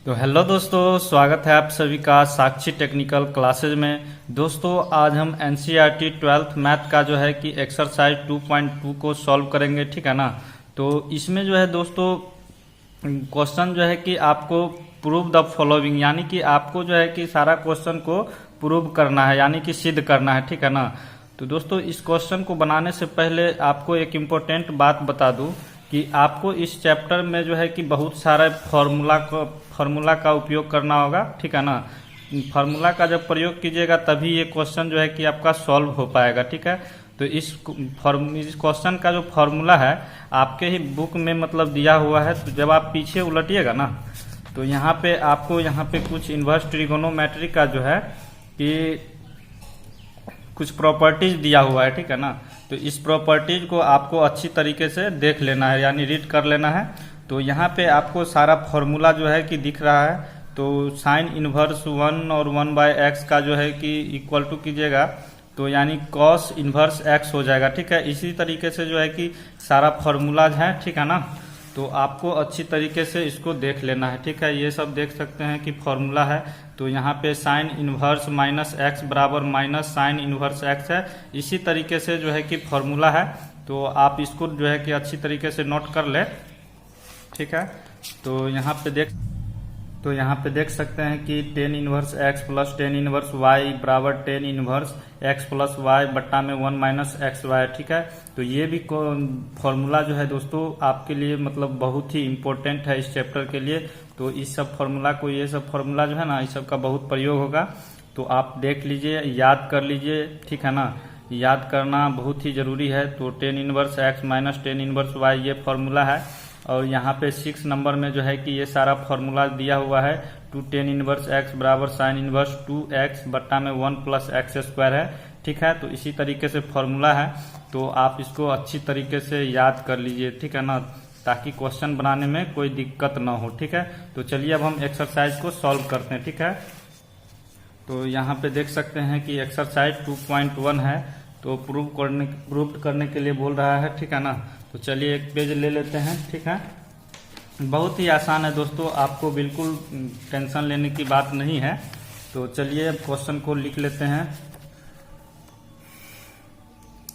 तो हेलो दोस्तों, स्वागत है आप सभी का साक्षी टेक्निकल क्लासेज में। दोस्तों आज हम एनसीईआरटी 12th मैथ का जो है कि एक्सरसाइज 2.2 को सॉल्व करेंगे, ठीक है ना। तो इसमें जो है दोस्तों क्वेश्चन जो है कि आपको प्रूव द फॉलोइंग, यानी कि आपको जो है कि सारा क्वेश्चन को प्रूव करना है, यानी कि सिद्ध करना है, ठीक है ना। तो दोस्तों इस क्वेश्चन को बनाने से पहले आपको एक इम्पोर्टेंट बात बता दूं कि आपको इस चैप्टर में जो है कि बहुत सारा फार्मूला का उपयोग करना होगा, ठीक है ना। फार्मूला का जब प्रयोग कीजिएगा तभी ये क्वेश्चन जो है कि आपका सॉल्व हो पाएगा, ठीक है। तो इस क्वेश्चन का जो फार्मूला है आपके ही बुक में मतलब दिया हुआ है। तो जब आप पीछे उलटिएगा ना तो यहाँ पे आपको कुछ इन्वर्स ट्रिगोनोमेट्री का जो है कि कुछ प्रॉपर्टीज दिया हुआ है, ठीक है ना। तो इस प्रॉपर्टीज को आपको अच्छी तरीके से देख लेना है, यानी रीड कर लेना है। तो यहाँ पे आपको सारा फॉर्मूला जो है कि दिख रहा है। तो साइन इनवर्स 1 और 1/x का जो है कि इक्वल टू कीजिएगा तो यानी कॉस इनवर्स x हो जाएगा, ठीक है। इसी तरीके से जो है कि सारा फॉर्मूलाज है, ठीक है ना। तो आपको अच्छी तरीके से इसको देख लेना है, ठीक है। ये सब देख सकते हैं कि फॉर्मूला है। तो यहाँ पे साइन इनवर्स माइनस एक्स बराबर माइनस साइन इनवर्स एक्स है। इसी तरीके से जो है कि फॉर्मूला है। तो आप इसको जो है कि अच्छी तरीके से नोट कर ले, ठीक है। तो यहाँ पे देख सकते हैं कि tan inverse x plus tan inverse y बराबर tan inverse x plus y बट्टा में 1 माइनस एक्स वाई, ठीक है। तो ये भी फॉर्मूला जो है दोस्तों आपके लिए मतलब बहुत ही इम्पोर्टेंट है इस चैप्टर के लिए। तो इस सब फॉर्मूला को, ये सब फॉर्मूला जो है ना, इस सब का बहुत प्रयोग होगा। तो आप देख लीजिए, याद कर लीजिए, ठीक है ना। याद करना बहुत ही जरूरी है। तो tan inverse x minus tan inverse y ये फॉर्मूला है। और यहाँ पे 6 नंबर में जो है कि ये सारा फॉर्मूला दिया हुआ है। टू टेन इनवर्स एक्स बराबर साइन इनवर्स 2x बट्टा में 1 प्लस एक्स स्क्वायर है, ठीक है। तो इसी तरीके से फॉर्मूला है। तो आप इसको अच्छी तरीके से याद कर लीजिए, ठीक है ना, ताकि क्वेश्चन बनाने में कोई दिक्कत ना हो, ठीक है। तो चलिए अब हम एक्सरसाइज को सॉल्व करते हैं, ठीक है। तो यहाँ पे देख सकते हैं कि एक्सरसाइज 2.1 है। तो प्रूव करने के लिए बोल रहा है, ठीक है ना। तो चलिए एक पेज ले लेते हैं, ठीक है। बहुत ही आसान है दोस्तों, आपको बिल्कुल टेंशन लेने की बात नहीं है। तो चलिए अब क्वेश्चन को लिख लेते हैं।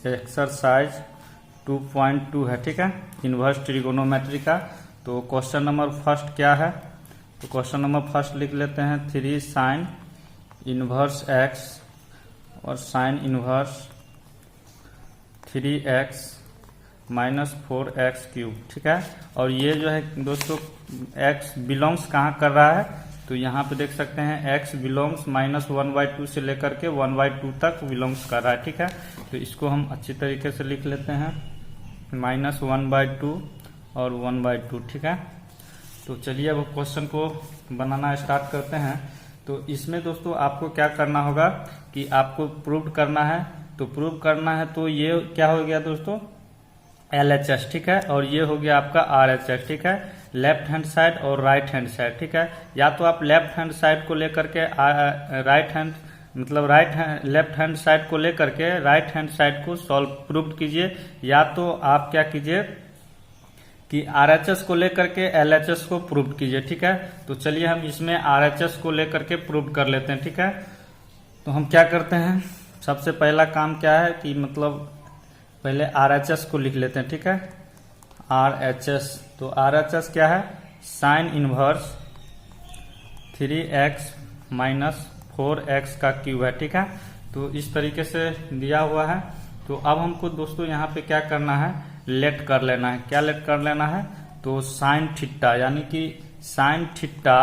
एक्सरसाइज 2.2 है, ठीक है, इन्वर्स ट्रिगोनोमेट्री का। तो क्वेश्चन नंबर फर्स्ट क्या है? तो क्वेश्चन नंबर फर्स्ट लिख लेते हैं 3 साइन इनवर्स एक्स और sine inverse 3x minus 4x cube, ठीक है। और ये जो है दोस्तों x बिलोंग्स कहाँ कर रहा है? तो यहाँ पे देख सकते हैं x बिलोंग्स -1/2 से लेकर के 1/2 तक बिलोंग्स कर रहा है, ठीक है। तो इसको हम अच्छी तरीके से लिख लेते हैं -1/2 और 1/2, ठीक है। तो चलिए अब क्वेश्चन को बनाना स्टार्ट करते हैं। तो इसमें दोस्तों आपको क्या करना होगा कि आपको प्रूव करना है। तो प्रूव करना है तो ये क्या हो गया दोस्तों, LHS, ठीक है। और ये हो गया आपका RHS, ठीक है, लेफ्ट हैंड साइड और राइट हैंड साइड, ठीक है। या तो आप लेफ्ट हैंड साइड को लेकर के लेफ्ट हैंड साइड को लेकर के राइट हैंड साइड को सॉल्व प्रूव कीजिए, या तो आप क्या कीजिए कि RHS को लेकर के LHS को प्रूव कीजिए, ठीक है। तो चलिए हम इसमें RHS को लेकर के प्रूव कर लेते हैं, ठीक है। तो हम क्या करते हैं, सबसे पहला काम क्या है कि मतलब पहले RHS को लिख लेते हैं, ठीक है, RHS। तो RHS क्या है? Sine inverse 3x minus 4x का क्यूब है, ठीक है। तो इस तरीके से दिया हुआ है। तो अब हमको दोस्तों यहाँ पे क्या करना है, लेट कर लेना है। क्या लेट कर लेना है? तो साइन थीटा, यानी कि साइन थीटा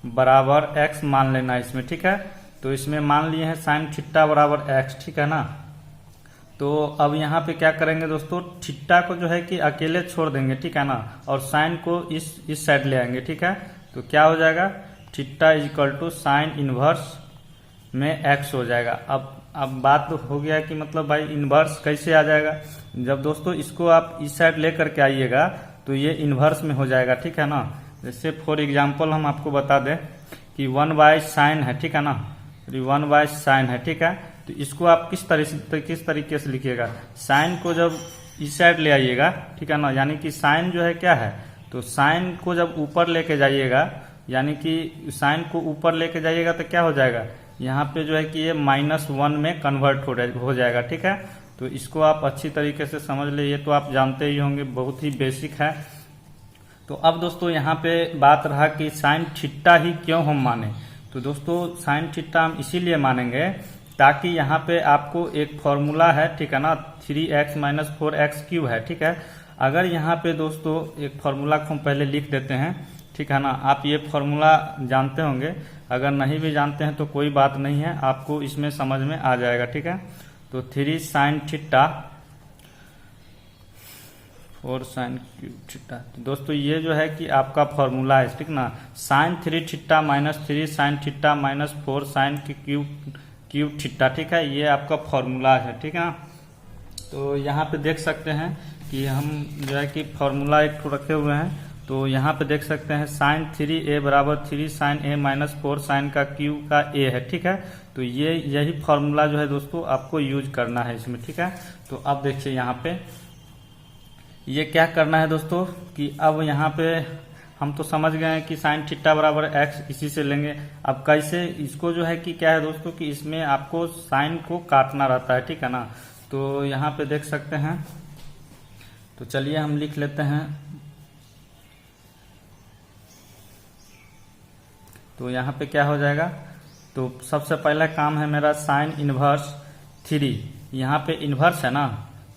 बराबर x मान लेना है इसमें, ठीक है। तो इसमें मान लिए हैं साइन थीटा बराबर x, ठीक है ना। तो अब यहाँ पे क्या करेंगे दोस्तों, थीटा को जो है कि अकेले छोड़ देंगे, ठीक है ना, और साइन को इस साइड ले आएंगे, ठीक है। तो क्या हो जाएगा, theta is equal to sine inverse में x हो जाएगा। अब बात तो हो गया कि मतलब भाई इनवर्स कैसे आ जाएगा। जब दोस्तों इसको आप इस साइड ले करके आइएगा तो ये इनवर्स में हो जाएगा, ठीक है ना। जैसे फॉर एग्जाम्पल हम आपको बता दें कि 1/sin है, ठीक है ना, 1/sin है, ठीक है। तो इसको आप किस तरीके से लिखिएगा, साइन को जब इस साइड ले आइएगा, ठीक है ना, यानी कि साइन जो है क्या है, तो साइन को जब ऊपर लेके जाइएगा यानी कि साइन को ऊपर लेके जाइएगा तो क्या हो जाएगा, यहाँ पे जो है कि ये -1 में कन्वर्ट हो जाएगा। ठीक है, तो इसको आप अच्छी तरीके से समझ ले, ये तो आप जानते ही होंगे, बहुत ही बेसिक है। तो अब दोस्तों यहाँ पे बात रहा कि साइन थीटा ही क्यों हम माने। तो दोस्तों साइन थीटा हम इसीलिए मानेंगे ताकि यहाँ पे आपको एक फॉर्मूला है, ठीक है ना, 3x - 4x³ है। ठीक है, अगर यहाँ पे दोस्तों एक फॉर्मूला को हम पहले लिख देते हैं, ठीक है ना, आप ये फॉर्मूला जानते होंगे, अगर नहीं भी जानते हैं तो कोई बात नहीं है, आपको इसमें समझ में आ जाएगा। ठीक है, तो 3 sin theta 4 sin cube theta. तो दोस्तों ये जो है कि आपका फॉर्मूला है, ठीक ना, sin 3 theta - 3 sin theta - 4 sin cube theta. ठीक है, ये आपका फॉर्मूला है। ठीक है, तो यहाँ पे देख सकते हैं कि हम जो है कि फॉर्मूला एक ठो रखे हुए हैं। तो यहाँ पे देख सकते हैं sin 3a बराबर 3 sin a - 4 sin का क्यू का a है। ठीक है, तो ये यही फॉर्मूला जो है दोस्तों आपको यूज करना है इसमें। ठीक है, तो अब देखिए यहाँ पे ये क्या करना है दोस्तों कि अब यहाँ पे हम तो समझ गए हैं कि साइन थीटा बराबर x, इसी से लेंगे। अब कैसे इसको जो है कि क्या है दोस्तों कि इसमें आपको साइन को काटना रहता है। ठीक है ना, तो यहाँ पे देख सकते हैं, तो चलिए हम लिख लेते हैं। तो यहाँ पे क्या हो जाएगा, तो सबसे पहला काम है मेरा साइन इनवर्स 3, यहाँ पे इनवर्स है ना,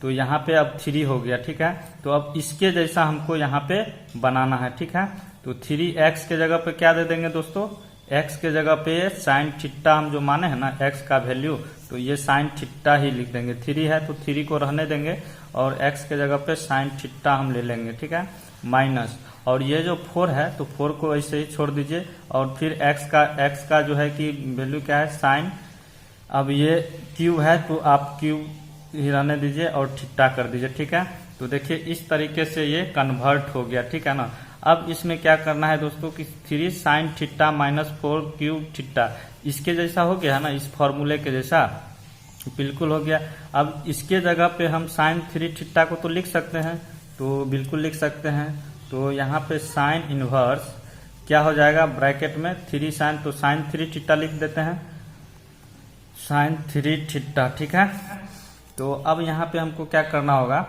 तो यहाँ पे अब 3 हो गया। ठीक है, तो अब इसके जैसा हमको यहाँ पे बनाना है। ठीक है, तो 3x के जगह पे क्या दे देंगे दोस्तों, x के जगह पे साइन थीटा हम जो माने हैं ना x का वैल्यू, तो ये साइन थीटा ही लिख देंगे। 3 है तो 3 को रहने देंगे और x के जगह पे साइन थीटा हम ले लेंगे। ठीक है, माइनस, और ये जो 4 है तो 4 को ऐसे ही छोड़ दीजिए, और फिर x का जो है कि वैल्यू क्या है साइन, अब ये क्यू है तो आप क्यू ही रहने दीजिए और थीटा कर दीजिए। ठीक है, तो देखिए इस तरीके से ये कन्वर्ट हो गया। ठीक है ना, अब इसमें क्या करना है दोस्तों कि 3 sin थीटा - 4 क्यूब थीटा, इसके जैसा हो गया है ना, इस फॉर्मूले के जैसा बिल्कुल हो गया। अब इसके जगह पे हम साइन 3 थीटा को तो लिख सकते हैं, तो बिल्कुल लिख सकते हैं। तो यहाँ पे साइन इनवर्स क्या हो जाएगा, ब्रैकेट में 3 साइन, तो साइन 3 थीटा लिख देते हैं, साइन 3 थीटा। ठीक है, तो अब यहाँ पे हमको क्या करना होगा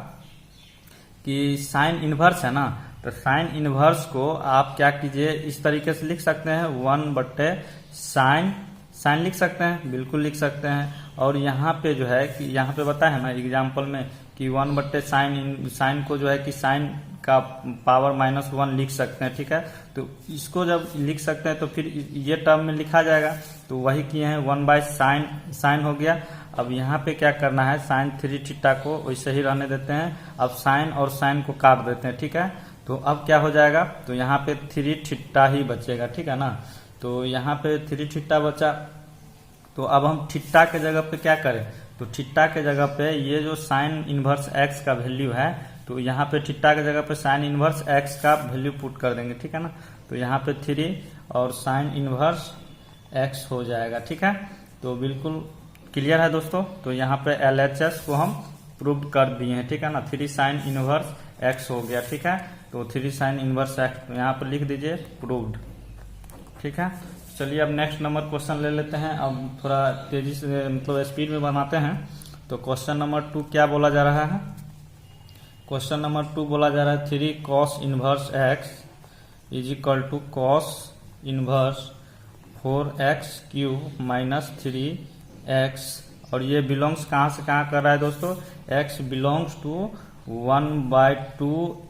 कि साइन इनवर्स है ना, तो साइन इनवर्स को आप क्या कीजिए, इस तरीके से लिख सकते हैं 1/साइन, साइन लिख सकते हैं, बिल्कुल लिख सकते हैं। और यहाँ पे जो है कि यहाँ पे बताया है ना एग्जाम्पल में कि 1/साइन, साइन को जो है कि साइन का पावर -1 लिख सकते हैं। ठीक है, तो इसको जब लिख सकते हैं तो फिर ये टर्म में लिखा जाएगा, तो वही किए हैं 1/साइन, साइन हो गया। अब यहाँ पे क्या करना है, साइन 3 थीटा को वैसे ही रहने देते हैं, अब साइन और साइन को काट देते हैं। ठीक है, तो अब क्या हो जाएगा, तो यहाँ पे 3 थीटा ही बचेगा। ठीक है ना, तो यहाँ पे 3 थीटा बचा, तो अब हम थीटा के जगह पे क्या करें, तो थीटा के जगह पे ये जो साइन इनवर्स x का वैल्यू है, तो यहाँ पे थीटा के जगह पे साइन इनवर्स x का वैल्यू पुट कर देंगे। ठीक है ना, तो यहाँ पे 3 और साइन इनवर्स x हो जाएगा। ठीक है, तो बिल्कुल क्लियर है दोस्तों। तो यहाँ पे LHS को हम प्रूव कर दिए हैं। ठीक है ना, 3 साइन इनवर्स x हो गया। ठीक है, तो 3 साइन इनवर्स x यहाँ पर लिख दीजिए, प्रूव्ड। ठीक है, चलिए अब नेक्स्ट नंबर क्वेश्चन ले लेते हैं। अब थोड़ा तेजी से मतलब स्पीड में बनाते हैं। तो क्वेश्चन नंबर 2 क्या बोला जा रहा है, क्वेश्चन नंबर 2 बोला जा रहा है 3 cos inverse x is equal to cos inverse 4x³ - 3x, और ये बिलोंग्स कहाँ से कहाँ कर रहा है दोस्तों, x बिलोंग्स टू 1/2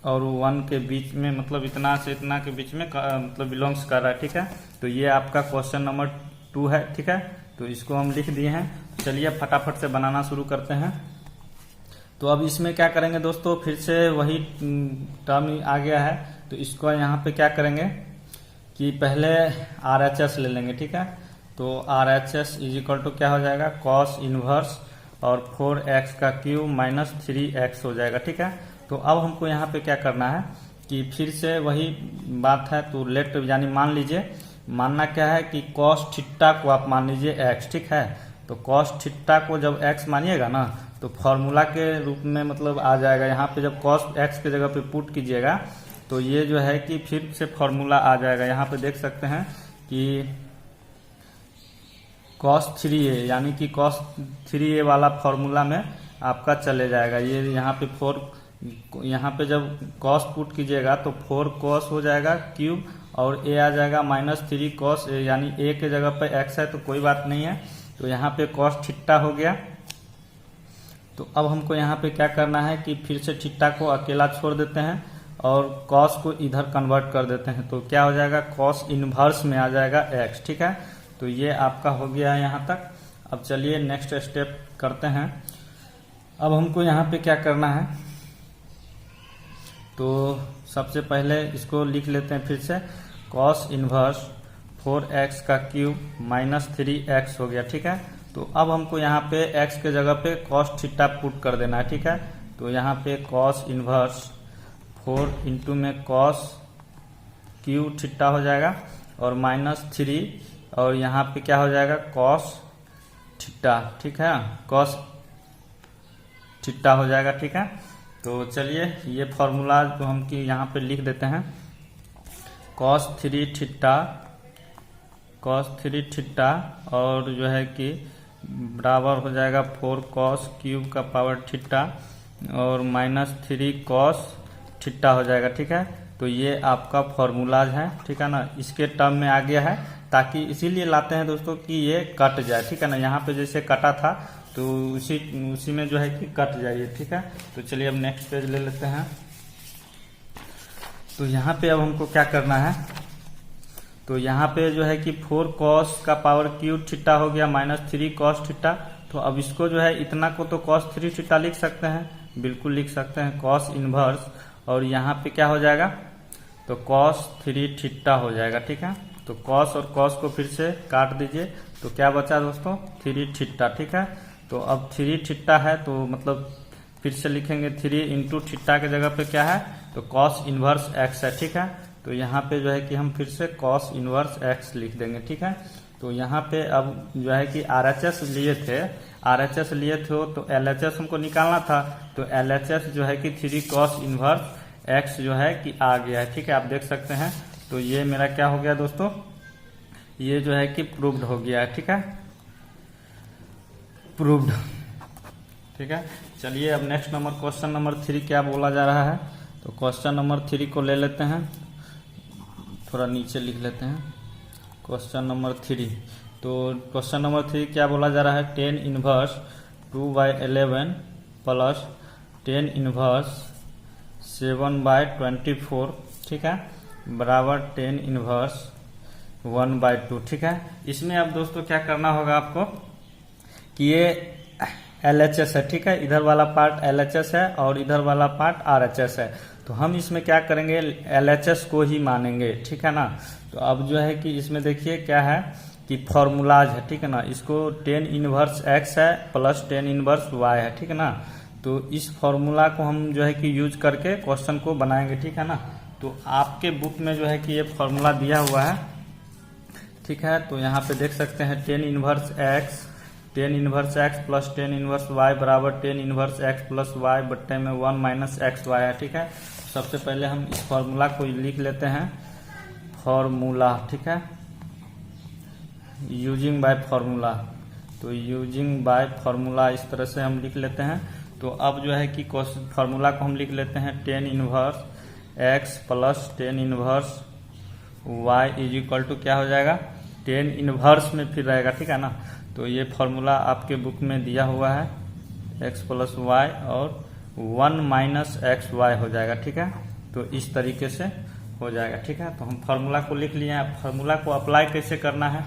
और 1 के बीच में, मतलब इतना से इतना के बीच में मतलब बिलोंग्स कर रहा है। ठीक है, तो ये आपका क्वेश्चन नंबर 2 है। ठीक है, तो इसको हम लिख दिए हैं। चलिए फटाफट से बनाना शुरू करते हैं। तो अब इसमें क्या करेंगे दोस्तों, फिर से वही टर्म आ गया है, तो इसको यहाँ पे क्या करेंगे कि पहले RHS ले लेंगे। ठीक है, तो RHS इज इक्वल टू क्या हो जाएगा, cos इनवर्स और 4x³ - 3x हो जाएगा। ठीक है, तो अब हमको यहाँ पे क्या करना है कि फिर से वही बात है, तो लेट यानी मान लीजिए, मानना क्या है कि cos थीटा को आप मान लीजिए x। ठीक है, तो cos थीटा को जब x मानिएगा ना, तो फॉर्मूला के रूप में मतलब आ जाएगा। यहाँ पे जब cos x के जगह पे पुट कीजिएगा तो ये जो है कि फिर से फॉर्मूला आ जाएगा। यहाँ पे देख सकते हैं कि cos 3a यानी कि cos 3a वाला फॉर्मूला में आपका चले जाएगा। ये यहाँ पे 4, यहाँ पे जब cos पुट कीजिएगा तो 4 cos हो जाएगा क्यूब और a आ जाएगा -3 cos a, यानी a के जगह पे x है तो कोई बात नहीं है। तो यहाँ पे cos थीटा हो गया। तो अब हमको यहाँ पे क्या करना है कि फिर से थीटा को अकेला छोड़ देते हैं और cos को इधर कन्वर्ट कर देते हैं। तो क्या हो जाएगा, cos इनवर्स में आ जाएगा x। ठीक है, तो ये आपका हो गया है यहाँ तक। अब चलिए नेक्स्ट स्टेप करते हैं। अब हमको यहाँ पे क्या करना है, तो सबसे पहले इसको लिख लेते हैं फिर से। cos इनवर्स 4x का क्यूब -3x हो गया। ठीक है, तो अब हमको यहाँ पे x के जगह पे cos थीटा पुट कर देना है। ठीक है, तो यहाँ पे cos इनवर्स 4 इंटू में cos क्यूब थीटा हो जाएगा और -3 और यहाँ पे क्या हो जाएगा cos थीटा। ठीक है, cos थीटा हो जाएगा। ठीक है, तो चलिए ये फॉर्मूला जो हम कि यहाँ पे लिख देते हैं। cos 3 थीटा और जो है कि बराबर हो जाएगा 4 cos क्यूब का पावर थीटा और -3 cos थीटा हो जाएगा। ठीक है, तो ये आपका फॉर्मूलाज है। ठीक है ना, इसके टर्म में आ गया है, ताकि इसीलिए लाते हैं दोस्तों कि ये कट जाए। ठीक है ना, यहाँ पे जैसे कटा था तो उसी में जो है कि कट जाइए। ठीक है, तो चलिए अब नेक्स्ट पेज ले लेते हैं। तो यहाँ पे अब हमको क्या करना है, तो यहाँ पे जो है कि 4 cos का पावर क्यूब थीटा हो गया -3 cos थीटा। तो अब इसको जो है इतना को तो cos 3 थीटा लिख सकते हैं, बिल्कुल लिख सकते हैं cos इनवर्स, और यहाँ पे क्या हो जाएगा, तो cos 3 थीटा हो जाएगा। ठीक है, तो cos और cos को फिर से काट दीजिए, तो क्या बचा दोस्तों, 3 थीटा। ठीक है, तो अब 3 थीटा है तो मतलब फिर से लिखेंगे 3 इंटू थीटा के जगह पे क्या है, तो cos इनवर्स x है। ठीक है, तो यहाँ पे जो है कि हम फिर से cos इनवर्स x लिख देंगे। ठीक है, तो यहाँ पे अब जो है कि RHS लिए थे तो LHS हमको निकालना था, तो LHS जो है कि 3 cos इनवर्स x जो है कि आ गया है। ठीक है, आप देख सकते हैं। तो ये मेरा क्या हो गया दोस्तों, ये जो है कि प्रूव्ड हो गया है। ठीक है, प्रूव्ड। ठीक है, चलिए अब नेक्स्ट नंबर क्वेश्चन नंबर 3 क्या बोला जा रहा है, तो क्वेश्चन नंबर 3 को ले लेते हैं, थोड़ा नीचे लिख लेते हैं। क्वेश्चन नंबर 3, तो क्वेश्चन नंबर 3 क्या बोला जा रहा है, 10 इनवर्स 2/11 प्लस 10 इनवर्स 7/24। ठीक है, बराबर 10 इनवर्स 1/2। ठीक है, इसमें अब दोस्तों क्या करना होगा आपको कि ये LHS है। ठीक है, इधर वाला पार्ट LHS है और इधर वाला पार्ट RHS है। तो हम इसमें क्या करेंगे, LHS को ही मानेंगे। ठीक है ना, तो अब जो है कि इसमें देखिए क्या है कि फॉर्मूलाज है। ठीक है ना, इसको 10 इनवर्स x है प्लस 10 इनवर्स y है। ठीक है ना, तो इस फॉर्मूला को हम जो है कि यूज करके क्वेश्चन को बनाएंगे। ठीक है ना, तो आपके बुक में जो है कि ये फॉर्मूला दिया हुआ है। ठीक है, तो यहाँ पे देख सकते हैं 10 inverse x plus 10 inverse y बराबर 10 इनवर्स x प्लस y बट्टे में 1 - xy है। ठीक है, सबसे पहले हम इस फॉर्मूला को लिख लेते हैं, फॉर्मूला। ठीक है, यूजिंग बाय फॉर्मूला, तो यूजिंग बाय फॉर्मूला इस तरह से हम लिख लेते हैं। तो अब जो है कि फॉर्मूला को हम लिख लेते हैं 10 inverse x plus 10 inverse y is equal to क्या हो जाएगा, 10 इनवर्स में फिर रहेगा। ठीक है ना, तो ये फॉर्मूला आपके बुक में दिया हुआ है, x प्लस y और 1 - xy हो जाएगा। ठीक है, तो इस तरीके से हो जाएगा। ठीक है, तो हम फार्मूला को लिख लिए हैं। फार्मूला को अप्लाई कैसे करना है,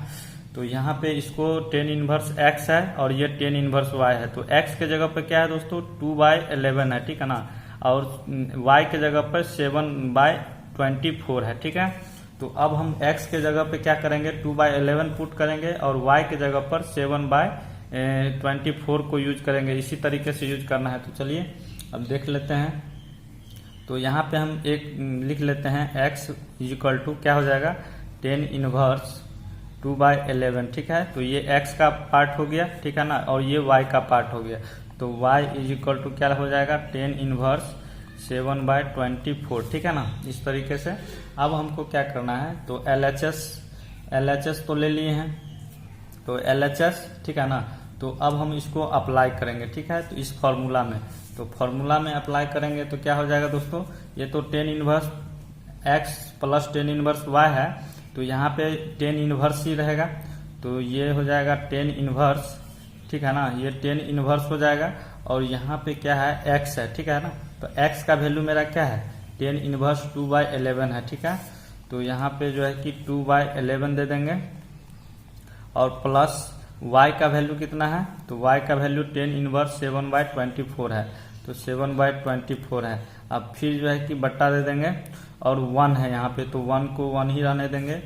तो यहाँ पे इसको 10 इनवर्स x है और ये 10 इनवर्स y है। तो x के जगह पे क्या है दोस्तों, 2/11 है। ठीक है ना, और y के जगह पर 7/24 है। ठीक है, तो अब हम x के जगह पे क्या करेंगे, 2/11 पुट करेंगे और y के जगह पर 7/24 को यूज करेंगे। इसी तरीके से यूज करना है। तो चलिए अब देख लेते हैं। तो यहाँ पे हम एक लिख लेते हैं, x इज इक्वल टू क्या हो जाएगा, 10 इनवर्स 2/11। ठीक है, तो ये x का पार्ट हो गया। ठीक है ना, और ये y का पार्ट हो गया। तो y इज इक्वल टू क्या हो जाएगा, 10 इनवर्स 7/24, ठीक है ना। इस तरीके से अब हमको क्या करना है, तो LHS तो ले लिए हैं, तो LHS, ठीक है ना। तो अब हम इसको अप्लाई करेंगे, ठीक है। तो इस फॉर्मूला में, तो फॉर्मूला में अप्लाई करेंगे तो क्या हो जाएगा दोस्तों, ये तो tan inverse x plus tan inverse y है, तो यहाँ पे tan इनवर्स ही रहेगा, तो ये हो जाएगा tan इनवर्स, ठीक है ना। ये tan इनवर्स हो जाएगा और यहाँ पे क्या है, x है, ठीक है ना। तो x का वैल्यू मेरा क्या है, tan इनवर्स 2/11 है, ठीक है। तो यहाँ पे जो है कि 2/11 दे देंगे और प्लस y का वैल्यू कितना है, तो y का वैल्यू tan इनवर्स 7/24 है, तो 7/24 है। अब फिर जो है कि बट्टा दे देंगे और 1 है यहाँ पे, तो 1 को 1 ही रहने देंगे।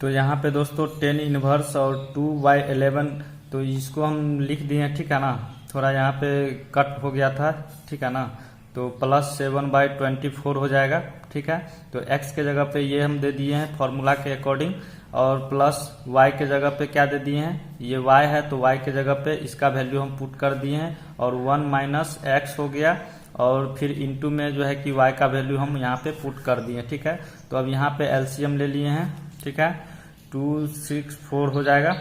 तो यहाँ पे दोस्तों tan इनवर्स और 2/11, तो इसको हम लिख दिए, ठीक है ना। थोड़ा यहाँ पे कट हो गया था, ठीक है ना। तो प्लस 7/24 हो जाएगा, ठीक है। तो x के जगह पे ये हम दे दिए हैं फॉर्मूला के अकॉर्डिंग, और प्लस y के जगह पे क्या दे दिए हैं, ये y है, तो y के जगह पे इसका वैल्यू हम पुट कर दिए हैं और 1 माइनस x हो गया, और फिर इनटू में जो है कि y का वैल्यू हम यहाँ पे पुट कर दिए, ठीक है। तो अब यहाँ पे LCM ले लिए हैं, ठीक है, 264 हो जाएगा,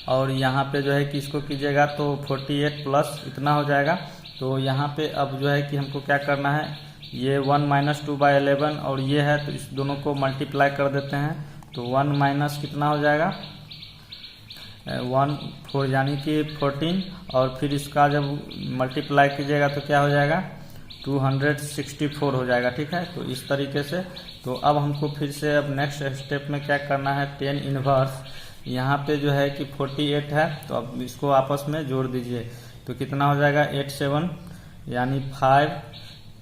और यहाँ पे जो है कि इसको कीजिएगा तो 48 प्लस इतना हो जाएगा। तो यहाँ पे अब जो है कि हमको क्या करना है, ये 1 माइनस 2/11 और ये है, तो इस दोनों को मल्टीप्लाई कर देते हैं, तो 1 माइनस कितना हो जाएगा, 1 4 यानी कि 14, और फिर इसका जब मल्टीप्लाई कीजिएगा तो क्या हो जाएगा, 264 हो जाएगा, ठीक है। तो इस तरीके से, तो अब हमको फिर से अब नेक्स्ट स्टेप में क्या करना है, tan इनवर्स यहाँ पे जो है कि 48 है, तो अब इसको आपस में जोड़ दीजिए, तो कितना हो जाएगा, 8 7 यानी 5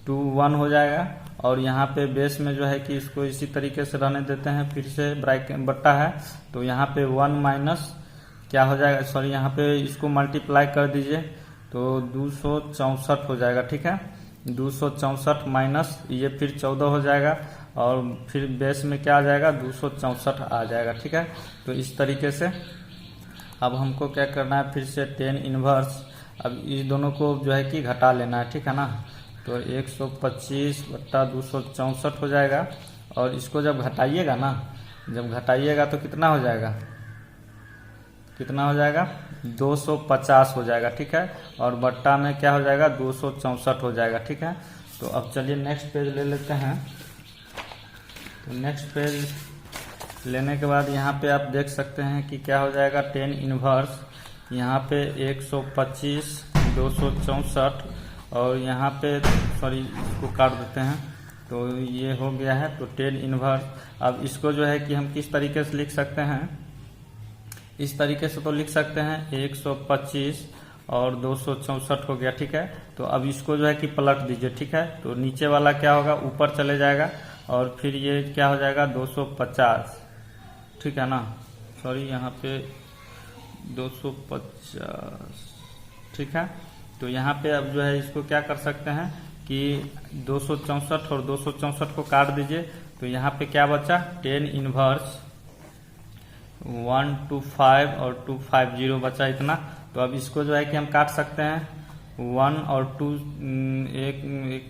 2 1 हो जाएगा, और यहाँ पे बेस में जो है कि इसको इसी तरीके से रहने देते हैं, फिर से ब्रैकेट बट्टा है, तो यहाँ पे 1 माइनस क्या हो जाएगा, सॉरी यहाँ पे इसको मल्टीप्लाई कर दीजिए, तो 264 हो जाएगा, ठीक है। 264 माइनस ये फिर 14 हो जाएगा, और फिर बेस में क्या आ जाएगा, 264 आ जाएगा, ठीक है। तो इस तरीके से अब हमको क्या करना है, फिर से tan इनवर्स, अब इस दोनों को जो है कि घटा लेना है, ठीक है ना। तो 125/264 हो जाएगा, और इसको जब घटाइएगा ना, जब घटाइएगा तो कितना हो जाएगा, कितना हो जाएगा, 250 हो जाएगा, ठीक है। और बट्टा में क्या हो जाएगा, 264 हो जाएगा, ठीक है। तो अब चलिए नेक्स्ट पेज ले लेते हैं। तो नेक्स्ट पेज लेने के बाद यहाँ पे आप देख सकते हैं कि क्या हो जाएगा, tan इनवर्स यहाँ पे 125 264, और यहाँ पे सॉरी इसको काट देते हैं, तो ये हो गया है, तो tan इनवर्स। अब इसको जो है कि हम किस तरीके से लिख सकते हैं, इस तरीके से तो लिख सकते हैं 125 और 264 हो गया, ठीक है। तो अब इसको जो है कि पलट दीजिए, ठीक है। तो नीचे वाला क्या होगा, ऊपर चले जाएगा, और फिर ये क्या हो जाएगा, 250, ठीक है ना। सॉरी यहाँ पे 250, ठीक है। तो यहाँ पे अब जो है इसको क्या कर सकते हैं कि 264 और 264 को काट दीजिए, तो यहाँ पे क्या बचा, tan इनवर्स 125 और 250 बचा इतना। तो अब इसको जो है कि हम काट सकते हैं, 1 और 2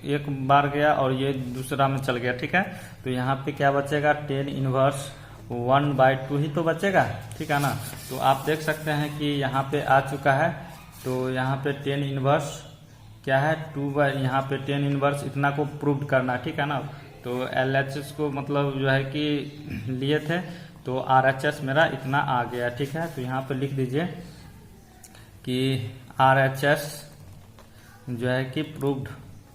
एक बार गया और ये दूसरा में चल गया, ठीक है। तो यहाँ पे क्या बचेगा, tan इनवर्स 1/2 ही तो बचेगा, ठीक है ना। तो आप देख सकते हैं कि यहाँ पे आ चुका है, तो यहाँ पे tan इनवर्स क्या है, 2 यहाँ पे tan इनवर्स इतना को प्रूव करना, ठीक है ना। तो LHS को मतलब जो है कि लिए थे, तो RHS मेरा इतना आ गया, ठीक है। तो यहाँ पे लिख दीजिए कि RHS जो है कि प्रूव्ड,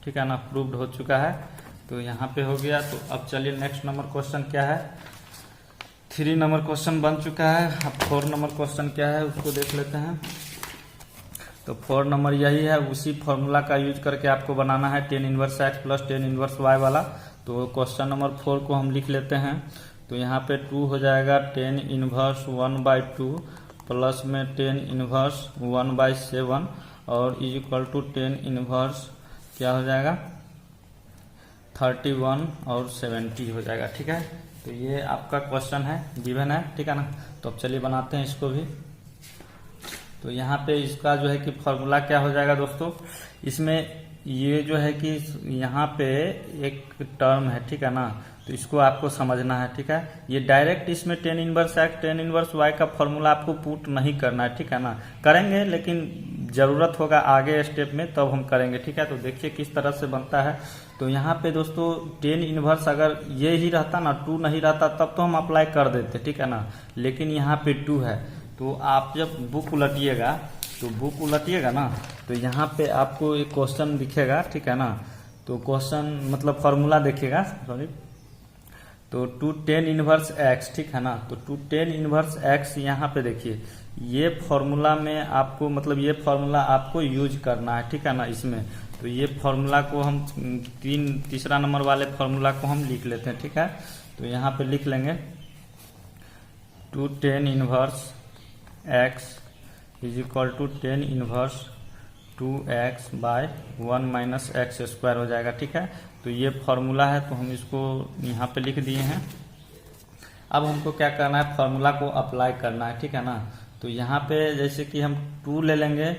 ठीक है ना, प्रूव्ड हो चुका है। तो यहाँ पे हो गया। तो अब चलिए नेक्स्ट नंबर क्वेश्चन क्या है, 3 नंबर क्वेश्चन बन चुका है। अब 4 नंबर क्वेश्चन क्या है उसको देख लेते हैं। तो 4 नंबर यही है, उसी फॉर्मूला का यूज करके आपको बनाना है tan inverse x plus tan inverse y वाला। तो क्वेश्चन नंबर 4 को हम लिख लेते हैं। तो यहाँ पे 2 हो जाएगा tan इनवर्स 1/2 प्लस में tan इनवर्स 1/7 और is equal to tan inverse क्या हो जाएगा 31 और 70 हो जाएगा, ठीक है। तो ये आपका क्वेश्चन है, गिवन है, ठीक है ना। तो अब चलिए बनाते हैं इसको भी। तो यहाँ पे इसका जो है कि फॉर्मूला क्या हो जाएगा दोस्तों, इसमें ये जो है कि यहाँ पे एक टर्म है, ठीक है ना, तो इसको आपको समझना है, ठीक है। ये डायरेक्ट इसमें tan inverse x tan inverse y का फॉर्मूला आपको पुट नहीं करना है, ठीक है ना। करेंगे लेकिन जरूरत होगा आगे स्टेप में तब हम करेंगे, ठीक है। तो देखिए किस तरह से बनता है। तो यहाँ पे दोस्तों टेन इनवर्स अगर ये ही रहता ना, 2 नहीं रहता, तब तो हम अप्लाई कर देते, ठीक है ना। लेकिन यहाँ पे 2 है, तो आप जब बुक उलटिएगा ना, तो यहाँ पे आपको एक क्वेश्चन दिखेगा, ठीक है ना। तो क्वेश्चन मतलब फॉर्मूला देखिएगा, सॉरी, तो 2 टेन इनवर्स एक्स, ठीक है ना। तो 2 टेन इनवर्स एक्स यहाँ पे देखिए, ये फॉर्मूला में आपको मतलब ये फॉर्मूला आपको यूज करना है, ठीक है ना इसमें। तो ये फॉर्मूला को हम तीसरा नंबर वाले फॉर्मूला को हम लिख लेते हैं, ठीक है। तो यहाँ पे लिख लेंगे 2 tan inverse x is equal to tan inverse 2x by 1 minus x square हो जाएगा, ठीक है। तो ये फॉर्मूला है, तो हम इसको यहाँ पे लिख दिए हैं। अब हमको क्या करना है, फॉर्मूला को अप्लाई करना है, ठीक है ना। तो यहाँ पे जैसे कि हम 2 ले लेंगे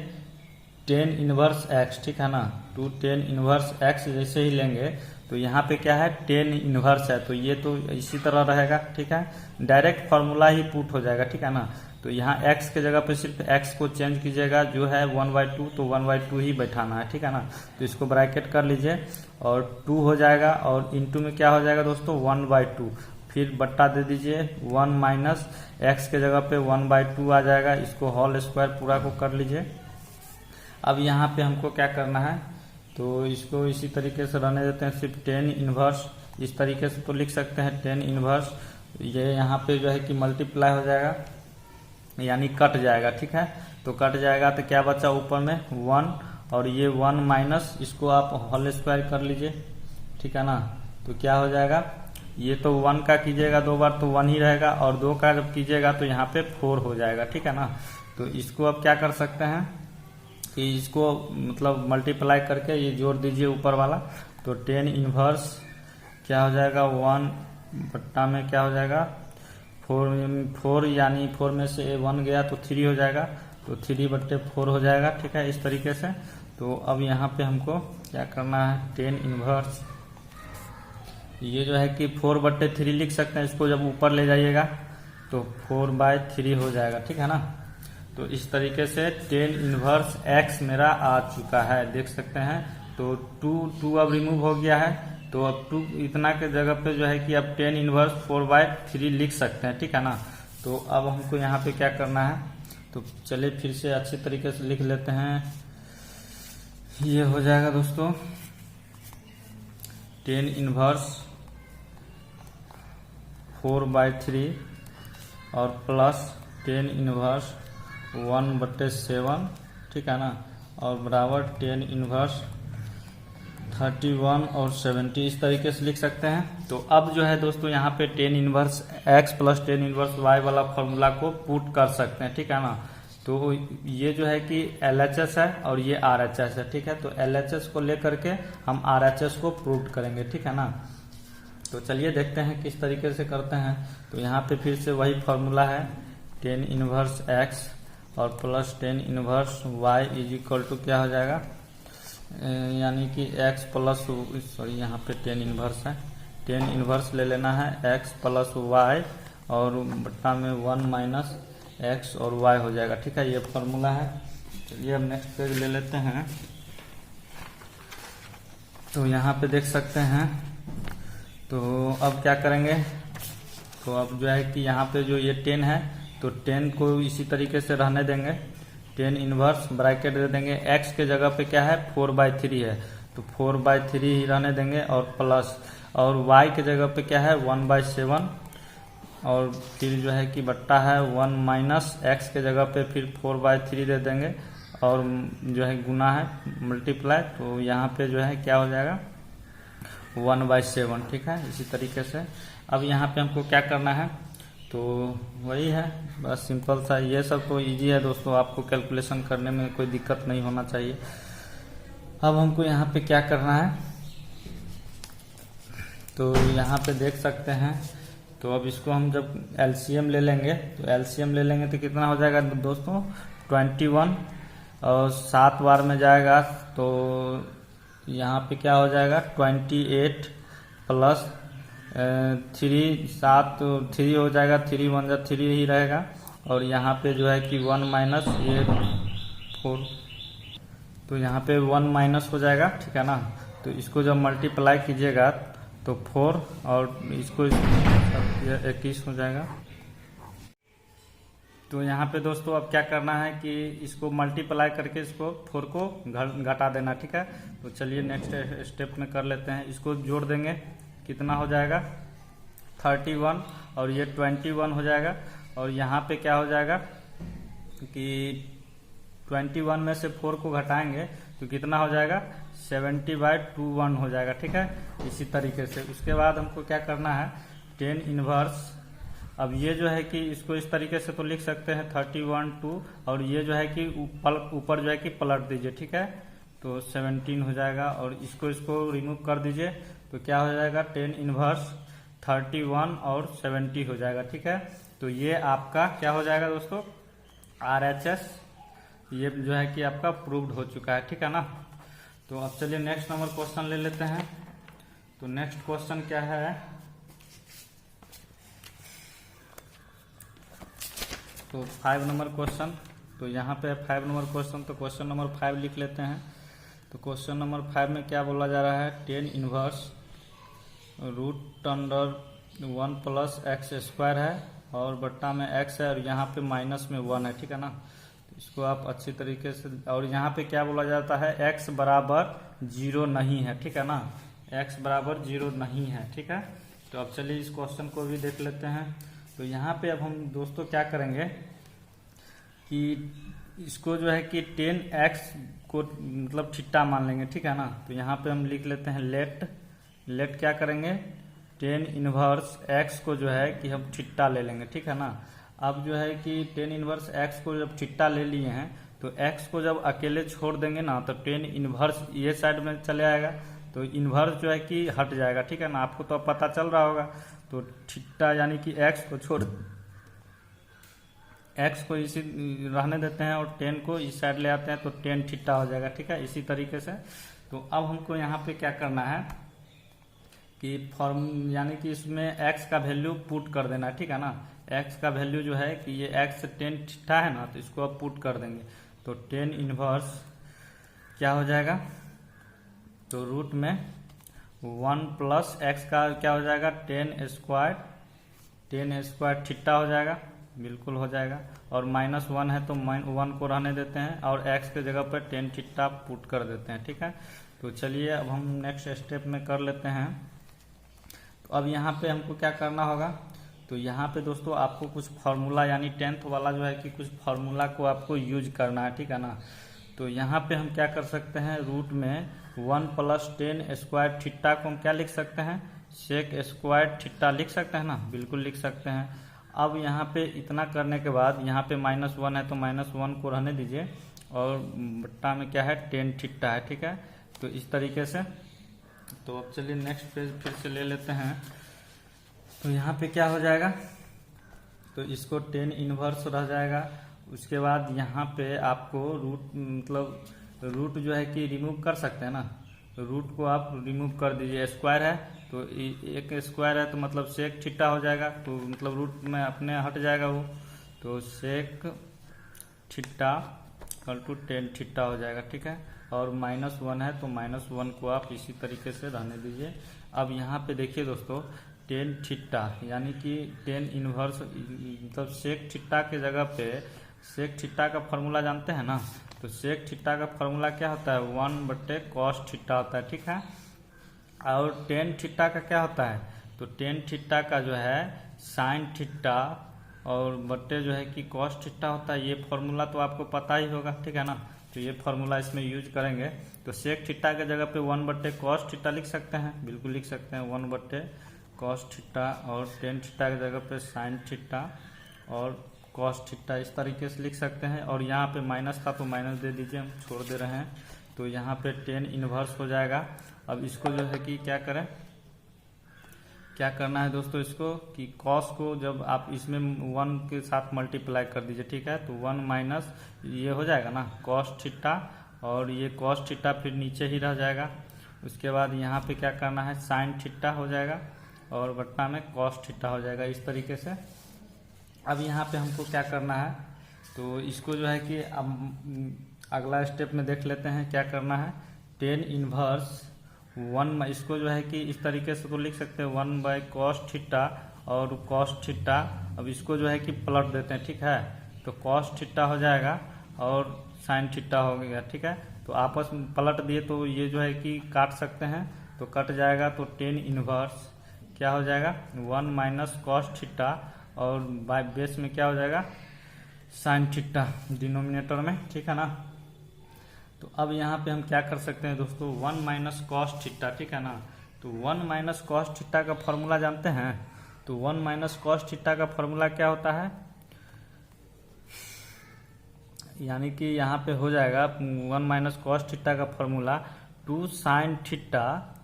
टेन इनवर्स एक्स, ठीक है ना। 2 टेन इनवर्स एक्स जैसे ही लेंगे तो यहाँ पे क्या है, टेन इनवर्स है, तो ये तो इसी तरह रहेगा, ठीक है। डायरेक्ट फॉर्मूला ही पुट हो जाएगा, ठीक है ना। तो यहाँ x के जगह पे सिर्फ x को चेंज कीजिएगा, जो है 1/2, तो 1/2 ही बैठाना है, ठीक है ना। तो इसको ब्रैकेट कर लीजिए और 2 हो जाएगा, और इनटू में क्या हो जाएगा दोस्तों 1/2, फिर बट्टा दे दीजिए 1 माइनस एक्स के जगह पे 1/2 आ जाएगा। इसको होल स्क्वायर पूरा को कर लीजिए। अब यहाँ पे हमको क्या करना है, तो इसको इसी तरीके से रहने देते हैं, सिर्फ टेन इनवर्स इस तरीके से तो लिख सकते हैं, टेन इनवर्स ये यहाँ पे जो है कि मल्टीप्लाई हो जाएगा, यानी कट जाएगा, ठीक है। तो कट जाएगा तो क्या बचा ऊपर में 1, और ये 1 माइनस इसको आप होल स्क्वायर कर लीजिए, ठीक है ना। तो क्या हो जाएगा, ये तो 1 का कीजिएगा 2 बार तो 1 ही रहेगा, और 2 का जब कीजिएगा तो यहाँ पे 4 हो जाएगा, ठीक है ना। तो इसको अब क्या कर सकते हैं कि इसको मतलब मल्टीप्लाई करके ये जोड़ दीजिए ऊपर वाला। तो टेन इनवर्स क्या हो जाएगा 1 बट्टा में क्या हो जाएगा 4 यानी 4 में से 1 गया तो 3 हो जाएगा, तो 3/4 हो जाएगा, ठीक है, इस तरीके से। तो अब यहाँ पे हमको क्या करना है, टेन इनवर्स ये जो है कि 4/3 लिख सकते हैं, इसको जब ऊपर ले जाइएगा तो 4/3 हो जाएगा, ठीक है ना। तो इस तरीके से टेन इनवर्स एक्स मेरा आ चुका है, देख सकते हैं। तो 2 अब रिमूव हो गया है, तो अब 2 इतना के जगह पे जो है कि अब टेन इनवर्स 4/3 लिख सकते हैं, ठीक है ना। तो अब हमको यहाँ पे क्या करना है, तो चलिए फिर से अच्छे तरीके से लिख लेते हैं। ये हो जाएगा दोस्तों टेन इनवर्स 4/3 और प्लस टेन इनवर्स 1/7, ठीक है ना, और बराबर टेन इनवर्स 31 और 70 इस तरीके से लिख सकते हैं। तो अब जो है दोस्तों यहाँ पे ten inverse x plus tan inverse y वाला फॉर्मूला को पुट कर सकते हैं, ठीक है ना। तो ये जो है कि LHS है और ये RHS है, ठीक है। तो LHS को लेकर के हम RHS को प्रूव करेंगे, ठीक है ना। तो चलिए देखते हैं किस तरीके से करते हैं। तो यहाँ पे फिर से वही फॉर्मूला है, टेन इनवर्स x और plus tan inverse y is equal to क्या हो जाएगा, यानी कि x प्लस सॉरी यहाँ पे टेन इनवर्स है, टेन इनवर्स ले लेना है x प्लस y और बट्टा में 1 माइनस x और y हो जाएगा, ठीक है। ये फॉर्मूला है। चलिए अब नेक्स्ट पेज ले लेते हैं। तो यहाँ पे देख सकते हैं। तो अब क्या करेंगे, तो अब जो है कि यहाँ पे जो ये 10 है तो 10 को इसी तरीके से रहने देंगे, टेन इनवर्स ब्रैकेट दे देंगे, x के जगह पे क्या है 4/3 है तो 4/3 ही रहने देंगे, और प्लस और y के जगह पे क्या है 1/7, और फिर जो है कि बट्टा है 1 माइनस x के जगह पे फिर 4/3 दे देंगे, और जो है गुना है मल्टीप्लाई, तो यहाँ पे जो है क्या हो जाएगा 1/7, ठीक है। इसी तरीके से अब यहाँ पे हमको क्या करना है, तो वही है, बस सिंपल सा। ये सब तो इजी है दोस्तों, आपको कैलकुलेशन करने में कोई दिक्कत नहीं होना चाहिए। अब हमको यहाँ पे क्या करना है, तो यहाँ पे देख सकते हैं। तो अब इसको हम जब LCM ले लेंगे, तो LCM ले लेंगे तो कितना हो जाएगा दोस्तों 21, और 7 बार में जाएगा तो यहाँ पे क्या हो जाएगा 28 प्लस 3 7 3 हो जाएगा, 3 1 जा 3 ही रहेगा। और यहाँ पे जो है कि 1 माइनस ये 4, तो यहाँ पे 1 माइनस हो जाएगा, ठीक है ना। तो इसको जब मल्टीप्लाई कीजिएगा तो 4 और इसको 21 हो जाएगा। तो यहाँ पे दोस्तों अब क्या करना है कि इसको मल्टीप्लाई करके इसको 4 को घटा देना, ठीक है। तो चलिए नेक्स्ट स्टेप में कर लेते हैं। इसको जोड़ देंगे, कितना हो जाएगा 31 और ये 21 हो जाएगा। और यहाँ पे क्या हो जाएगा कि 21 में से 4 को घटाएंगे तो कितना हो जाएगा 70/21 हो जाएगा, ठीक है। इसी तरीके से उसके बाद हमको क्या करना है 10 इनवर्स। अब ये जो है कि इसको इस तरीके से तो लिख सकते हैं 31 2 और ये जो है कि ऊपर जो है कि पलट दीजिए, ठीक है। तो 17 हो जाएगा और इसको रिमूव कर दीजिए तो क्या हो जाएगा 10 इनवर्स 31 और 70 हो जाएगा, ठीक है। तो ये आपका क्या हो जाएगा दोस्तों RHS, ये जो है कि आपका प्रूव्ड हो चुका है, ठीक है ना। तो अब चलिए नेक्स्ट नंबर क्वेश्चन ले लेते हैं। तो नेक्स्ट क्वेश्चन क्या है, तो 5 नंबर क्वेश्चन। तो यहाँ पे 5 नंबर क्वेश्चन, तो क्वेश्चन नंबर 5 लिख लेते हैं। तो क्वेश्चन नंबर 5 में क्या बोला जा रहा है 10 inverse root under 1 plus x square है और बट्टा में x है और यहाँ पे माइनस में 1 है, ठीक है ना। तो इसको आप अच्छी तरीके से, और यहाँ पे क्या बोला जाता है x बराबर 0 नहीं है, ठीक है ना, x बराबर 0 नहीं है, ठीक है। तो अब चलिए इस क्वेश्चन को भी देख लेते हैं। तो यहाँ पे अब हम दोस्तों क्या करेंगे कि इसको जो है कि 10x को मतलब थीटा मान लेंगे, ठीक है ना। तो यहाँ पे हम लिख लेते हैं लेट क्या करेंगे 10 इनवर्स x को जो है कि हम थीटा ले लेंगे, ठीक है ना। अब जो है कि 10 इनवर्स x को जब थीटा ले लिए हैं तो x को जब अकेले छोड़ देंगे ना तो 10 इनवर्स ये साइड में चले आएगा, तो इनवर्स जो है कि हट जाएगा, ठीक है ना। आपको तो अब पता चल रहा होगा। तो थीटा यानी कि x को छोड़ x को इसी रहने देते हैं और 10 को इस साइड ले आते हैं तो 10 थीटा हो जाएगा, ठीक है। इसी तरीके से तो अब हमको यहाँ पे क्या करना है कि फॉर्म यानी कि इसमें x का वैल्यू पुट कर देना है, ठीक है ना। x का वैल्यू जो है कि ये x 10 थीटा है ना, तो इसको अब पुट कर देंगे तो 10 इनवर्स क्या हो जाएगा, तो रूट में 1 प्लस x का क्या हो जाएगा 10 स्क्वायर थीटा हो जाएगा, बिल्कुल हो जाएगा। और -1 है तो 1 को रहने देते हैं और x के जगह पर 10 थीटा पुट कर देते हैं, ठीक है। तो चलिए अब हम नेक्स्ट स्टेप में कर लेते हैं। तो अब यहाँ पे हमको क्या करना होगा, तो यहाँ पे दोस्तों आपको कुछ फार्मूला यानी 10th वाला जो है कि कुछ फार्मूला को आपको यूज करना है, ठीक है ना। तो यहाँ पे हम क्या कर सकते हैं रूट में 1 प्लस 10 स्क्वायर थीटा को हम क्या लिख सकते हैं सेक स्क्वायर थीटा लिख सकते हैं ना, बिल्कुल लिख सकते हैं। अब यहाँ पे इतना करने के बाद यहाँ पे -1 है तो -1 को रहने दीजिए और बट्टा में क्या है 10 थीटा है, ठीक है। तो इस तरीके से तो अब चलिए नेक्स्ट पेज फिर से ले लेते हैं। तो यहाँ पे क्या हो जाएगा, तो इसको 10 इनवर्स रह जाएगा। उसके बाद यहाँ पे आपको रूट जो है कि रिमूव कर सकते हैं ना, तो रूट को आप रिमूव कर दीजिए। स्क्वायर है तो एक स्क्वायर है तो मतलब सेक थीटा हो जाएगा, तो मतलब रूट में अपने हट जाएगा वो, तो sec theta equal to 10 theta हो जाएगा, ठीक है। और -1 है तो -1 को आप इसी तरीके से रहने दीजिए। अब यहाँ पे देखिए दोस्तों 10 थीटा यानी कि 10 इनवर्स मतलब सेक थीटा के जगह पे सेक थीटा का फॉर्मूला जानते हैं ना, तो सेक थीटा का फॉर्मूला क्या होता है 1/cos थीटा होता है, ठीक है। और 10 थीटा का क्या होता है, तो 10 थीटा का जो है साइन थीटा और बट्टे जो है कि कॉस थीटा होता है। ये फॉर्मूला तो आपको पता ही होगा, ठीक है ना। तो ये फॉर्मूला इसमें यूज करेंगे तो सेक थीटा के जगह पे 1/cos थीटा लिख सकते हैं, बिल्कुल लिख सकते हैं 1/cos थीटा और 10 थीटा की जगह पे साइन थीटा और cos थीटा इस तरीके से लिख सकते हैं। और यहाँ पे माइनस था तो माइनस दे दीजिए, हम छोड़ दे रहे हैं। तो यहाँ पे 10 इनवर्स हो जाएगा। अब इसको जो है कि क्या करें, क्या करना है दोस्तों इसको कि cos को जब आप इसमें 1 के साथ मल्टीप्लाई कर दीजिए, ठीक है। तो 1 माइनस ये हो जाएगा ना cos थीटा और ये cos थीटा फिर नीचे ही रह जाएगा उसके बाद यहाँ पे क्या करना है, साइन थीटा हो जाएगा और बट्टा में कॉस थीटा हो जाएगा इस तरीके से। अब यहाँ पे हमको क्या करना है, तो इसको जो है कि अब अगला स्टेप में देख लेते हैं क्या करना है। टेन इनवर्स 1, इसको जो है कि इस तरीके से तो लिख सकते हैं 1/cos थीटा और cos थीटा। अब इसको जो है कि पलट देते हैं, ठीक है, तो cos थीटा हो जाएगा और sin थीटा हो गया, ठीक है। तो आपस में पलट दिए तो ये जो है कि काट सकते हैं, तो कट जाएगा, तो टेन इनवर्स क्या हो जाएगा 1 - cos थीटा और बाय बेस में क्या हो जाएगा sin थीटा डिनोमिनेटर में, ठीक है ना। तो अब यहाँ पे हम क्या कर सकते हैं दोस्तों, 1 - cos थीटा, ठीक है ना। तो 1 - cos थीटा का फॉर्मूला जानते हैं, तो 1 - cos थीटा का फॉर्मूला क्या होता है, यानी कि यहाँ पे हो जाएगा 1 - cos थीटा का फॉर्मूला 2 sin थीटा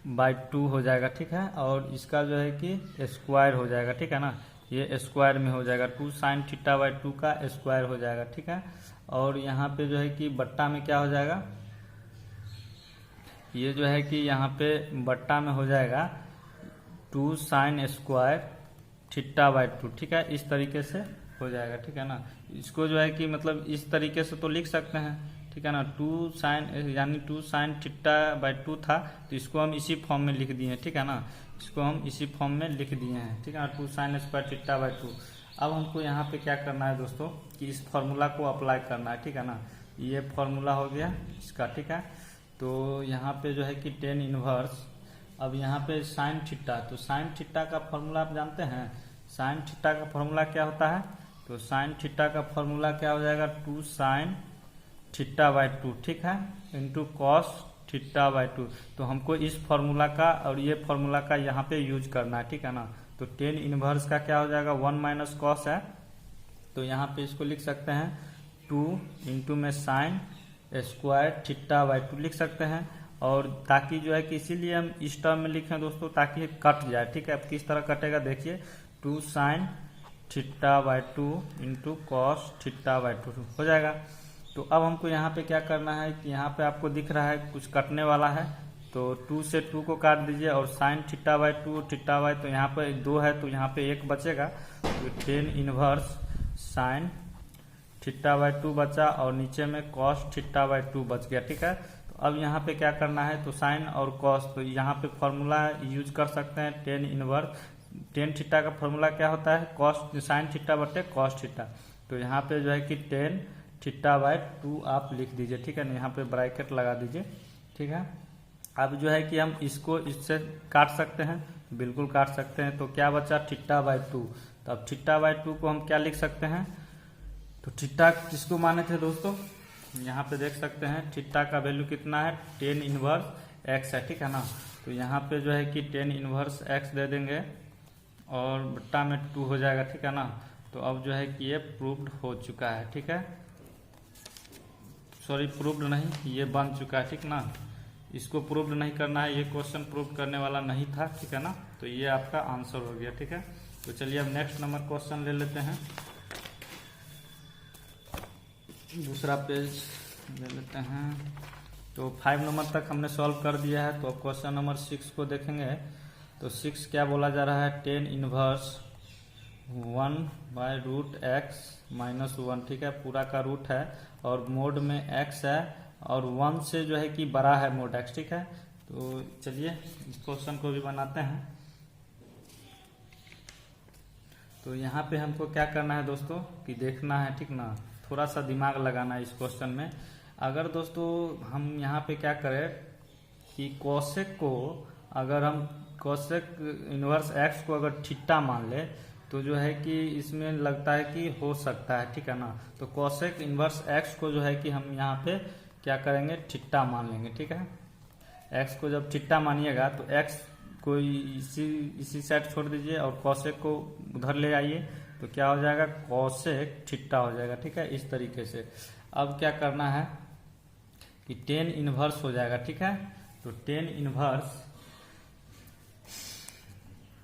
बाई 2 हो जाएगा, ठीक है। और इसका जो है कि स्क्वायर हो जाएगा, ठीक है ना, ये स्क्वायर में हो जाएगा 2 sin थीटा बाई 2 का स्क्वायर हो जाएगा, ठीक है। और यहाँ पे जो है कि बट्टा में क्या हो जाएगा, ये जो है कि यहाँ पे बट्टा में हो जाएगा 2 sin स्क्वायर थीटा बाई 2, ठीक है, इस तरीके से हो जाएगा, ठीक है ना। इसको जो है कि मतलब इस तरीके से तो लिख सकते हैं, ठीक है ना। 2 sin यानी 2 sin थीटा बाई 2 था, तो इसको हम इसी फॉर्म में लिख दिए हैं, ठीक है ना, इसको हम इसी फॉर्म में लिख दिए हैं, ठीक है ना, 2 sin स्क्वायर थीटा बाई 2। अब हमको यहाँ पे क्या करना है दोस्तों कि इस फॉर्मूला को अप्लाई करना है, ठीक है ना। ये फॉर्मूला हो गया इसका, ठीक है। तो यहाँ पे जो है कि टेन इनवर्स, अब यहाँ पे साइन थीटा, तो साइन थीटा का फॉर्मूला आप जानते हैं, साइन थीटा का फॉर्मूला क्या होता है, तो साइन थीटा का फॉर्मूला क्या हो जाएगा 2 sin थीटा बाई 2, ठीक है, इंटू कॉस थीटा बाई 2। तो हमको इस फॉर्मूला का और ये फॉर्मूला का यहाँ पे यूज करना है, ठीक है ना। तो टेन इनवर्स का क्या हो जाएगा 1 - cos है, तो यहाँ पे इसको लिख सकते हैं 2 इंटू में साइन स्क्वायर थीटा बाई 2 लिख सकते हैं। और ताकि जो है कि इसीलिए हम इस टर्म में लिखें दोस्तों, ताकि कट जाए, ठीक है। अब किस तरह कटेगा देखिए, 2 sin theta by 2 into cos theta by 2 हो जाएगा। तो अब हमको यहाँ पे क्या करना है कि यहाँ पे आपको दिख रहा है कुछ कटने वाला है, तो 2 से 2 को काट दीजिए और sine theta by 2 theta by, तो यहाँ पे 2 है तो यहाँ पे 1 बचेगा, तो tan inverse sine theta by 2 बचा और नीचे में कॉस थीटा बाई 2 बच गया, ठीक है। तो अब यहाँ पे क्या करना है, तो साइन और कॉस, तो यहाँ पे फॉर्मूला यूज कर सकते हैं टेन इनवर्स। टेन थीटा का फॉर्मूला क्या होता है, कॉस साइन थीटा बटे कॉस थीटा। तो यहाँ पे जो है कि टेन थीटा बाई 2 आप लिख दीजिए, ठीक है ना, यहाँ पे ब्रैकेट लगा दीजिए, ठीक है। अब जो है कि हम इसको इससे काट सकते हैं, बिल्कुल काट सकते हैं। तो क्या बचा थीटा बाई 2, तो अब थीटा बाई 2 को हम क्या लिख सकते हैं, तो थीटा किसको माने थे दोस्तों, यहाँ पे देख सकते हैं थीटा का वैल्यू कितना है, टेन इनवर्स एक्स है, ठीक है ना। तो यहाँ पे जो है कि टेन इनवर्स एक्स दे देंगे और बट्टा में 2 हो जाएगा, ठीक है ना। तो अब जो है कि ये प्रूव्ड हो चुका है, ठीक है, सॉरी प्रूव्ड नहीं, ये बन चुका है, ठीक ना। इसको प्रूव्ड नहीं करना है, ये क्वेश्चन प्रूव करने वाला नहीं था, ठीक है ना। तो ये आपका आंसर हो गया, ठीक है। तो चलिए अब नेक्स्ट नंबर क्वेश्चन ले लेते हैं, दूसरा पेज ले लेते हैं। तो 5 नंबर तक हमने सॉल्व कर दिया है, तो अब क्वेश्चन नंबर 6 को देखेंगे। तो 6 क्या बोला जा रहा है, टेन इनवर्स 1/√x-1, ठीक है, पूरा का रूट है और मोड में x है और 1 से जो है कि बड़ा है मोड x, ठीक है। तो चलिए इस क्वेश्चन को भी बनाते हैं। तो यहाँ पे हमको क्या करना है दोस्तों कि देखना है, ठीक ना, थोड़ा सा दिमाग लगाना है इस क्वेश्चन में। अगर दोस्तों हम यहाँ पे क्या करें कि कोसेक को, अगर हम कोसेक इनवर्स एक्स को अगर थीटा मान ले, तो जो है कि इसमें लगता है कि हो सकता है, ठीक है ना। तो कोसेक इनवर्स एक्स को जो है कि हम यहाँ पे क्या करेंगे, थीटा मान लेंगे, ठीक है। एक्स को जब थीटा मानिएगा तो एक्स को इसी साइड छोड़ दीजिए और कोसेक को उधर ले आइए, तो क्या हो जाएगा, कोसेक थीटा हो जाएगा, ठीक है, इस तरीके से। अब क्या करना है कि टेन इनवर्स हो जाएगा, ठीक है। तो टेन इनवर्स,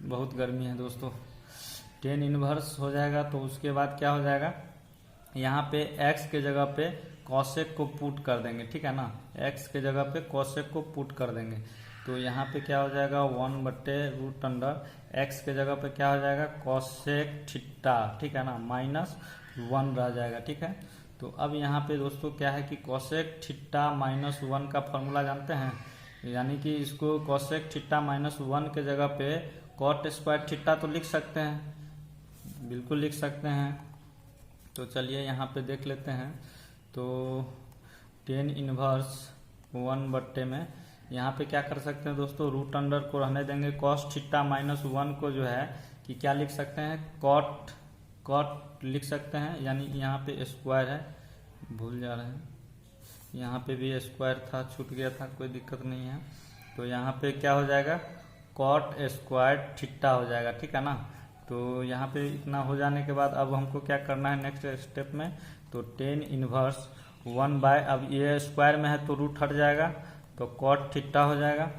बहुत गर्मी है दोस्तों, टेन इनवर्स हो जाएगा। तो उसके बाद क्या हो जाएगा, यहाँ पे x के जगह पे कॉसेक को पुट कर देंगे, ठीक है ना, x के जगह पे कॉसेक को पुट कर देंगे। तो यहाँ पे क्या हो जाएगा 1/√अंडर x के जगह पे क्या हो जाएगा कॉसेक थीटा, ठीक है ना, -1 रह जाएगा, ठीक है। तो अब यहाँ पे दोस्तों क्या है कि कॉसेक थीटा -1 का फॉर्मूला जानते हैं, यानी कि इसको कॉसेक थीटा -1 के जगह पे कॉट स्क्वायर थीटा तो लिख सकते हैं, बिल्कुल लिख सकते हैं। तो चलिए यहाँ पे देख लेते हैं। तो tan इनवर्स 1/, में यहाँ पे क्या कर सकते हैं दोस्तों, रूट अंडर को रहने देंगे, कॉस थीटा -1 को जो है कि क्या लिख सकते हैं कॉट लिख सकते हैं, यानी यहाँ पे स्क्वायर है, भूल जा रहे हैं, यहाँ पे भी स्क्वायर था, छूट गया था, कोई दिक्कत नहीं है। तो यहाँ पे क्या हो जाएगा कॉट स्क्वायर थीटा हो जाएगा, ठीक है ना। तो यहाँ पे इतना हो जाने के बाद अब हमको क्या करना है नेक्स्ट स्टेप में, तो tan इनवर्स 1/, अब ये स्क्वायर में है तो रूट हट जाएगा, तो कॉट थीटा हो जाएगा।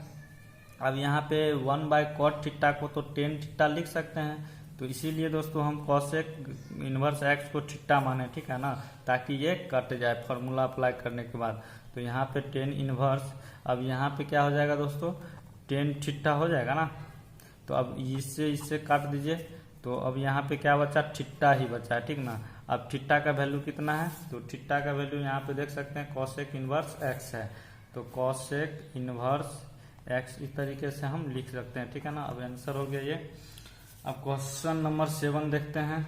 अब यहाँ पे 1/cot थीटा को तो tan थीटा लिख सकते हैं, तो इसीलिए दोस्तों हम कॉसेक इनवर्स x को थीटा माने, ठीक है ना, ताकि ये कट जाए फॉर्मूला अप्लाई करने के बाद। तो यहाँ पे tan इनवर्स, अब यहाँ पे क्या हो जाएगा दोस्तों tan थीटा हो जाएगा ना। तो अब इससे काट दीजिए, तो अब यहाँ पे क्या बचा थीटा ही बचा है, ठीक ना। अब थीटा का वैल्यू कितना है, तो थीटा का वैल्यू यहाँ पे देख सकते हैं कॉसेक इनवर्स x है, तो कॉसेक इनवर्स x इस तरीके से हम लिख सकते हैं, ठीक है ना। अब आंसर हो गया ये। अब क्वेश्चन नंबर 7 देखते हैं।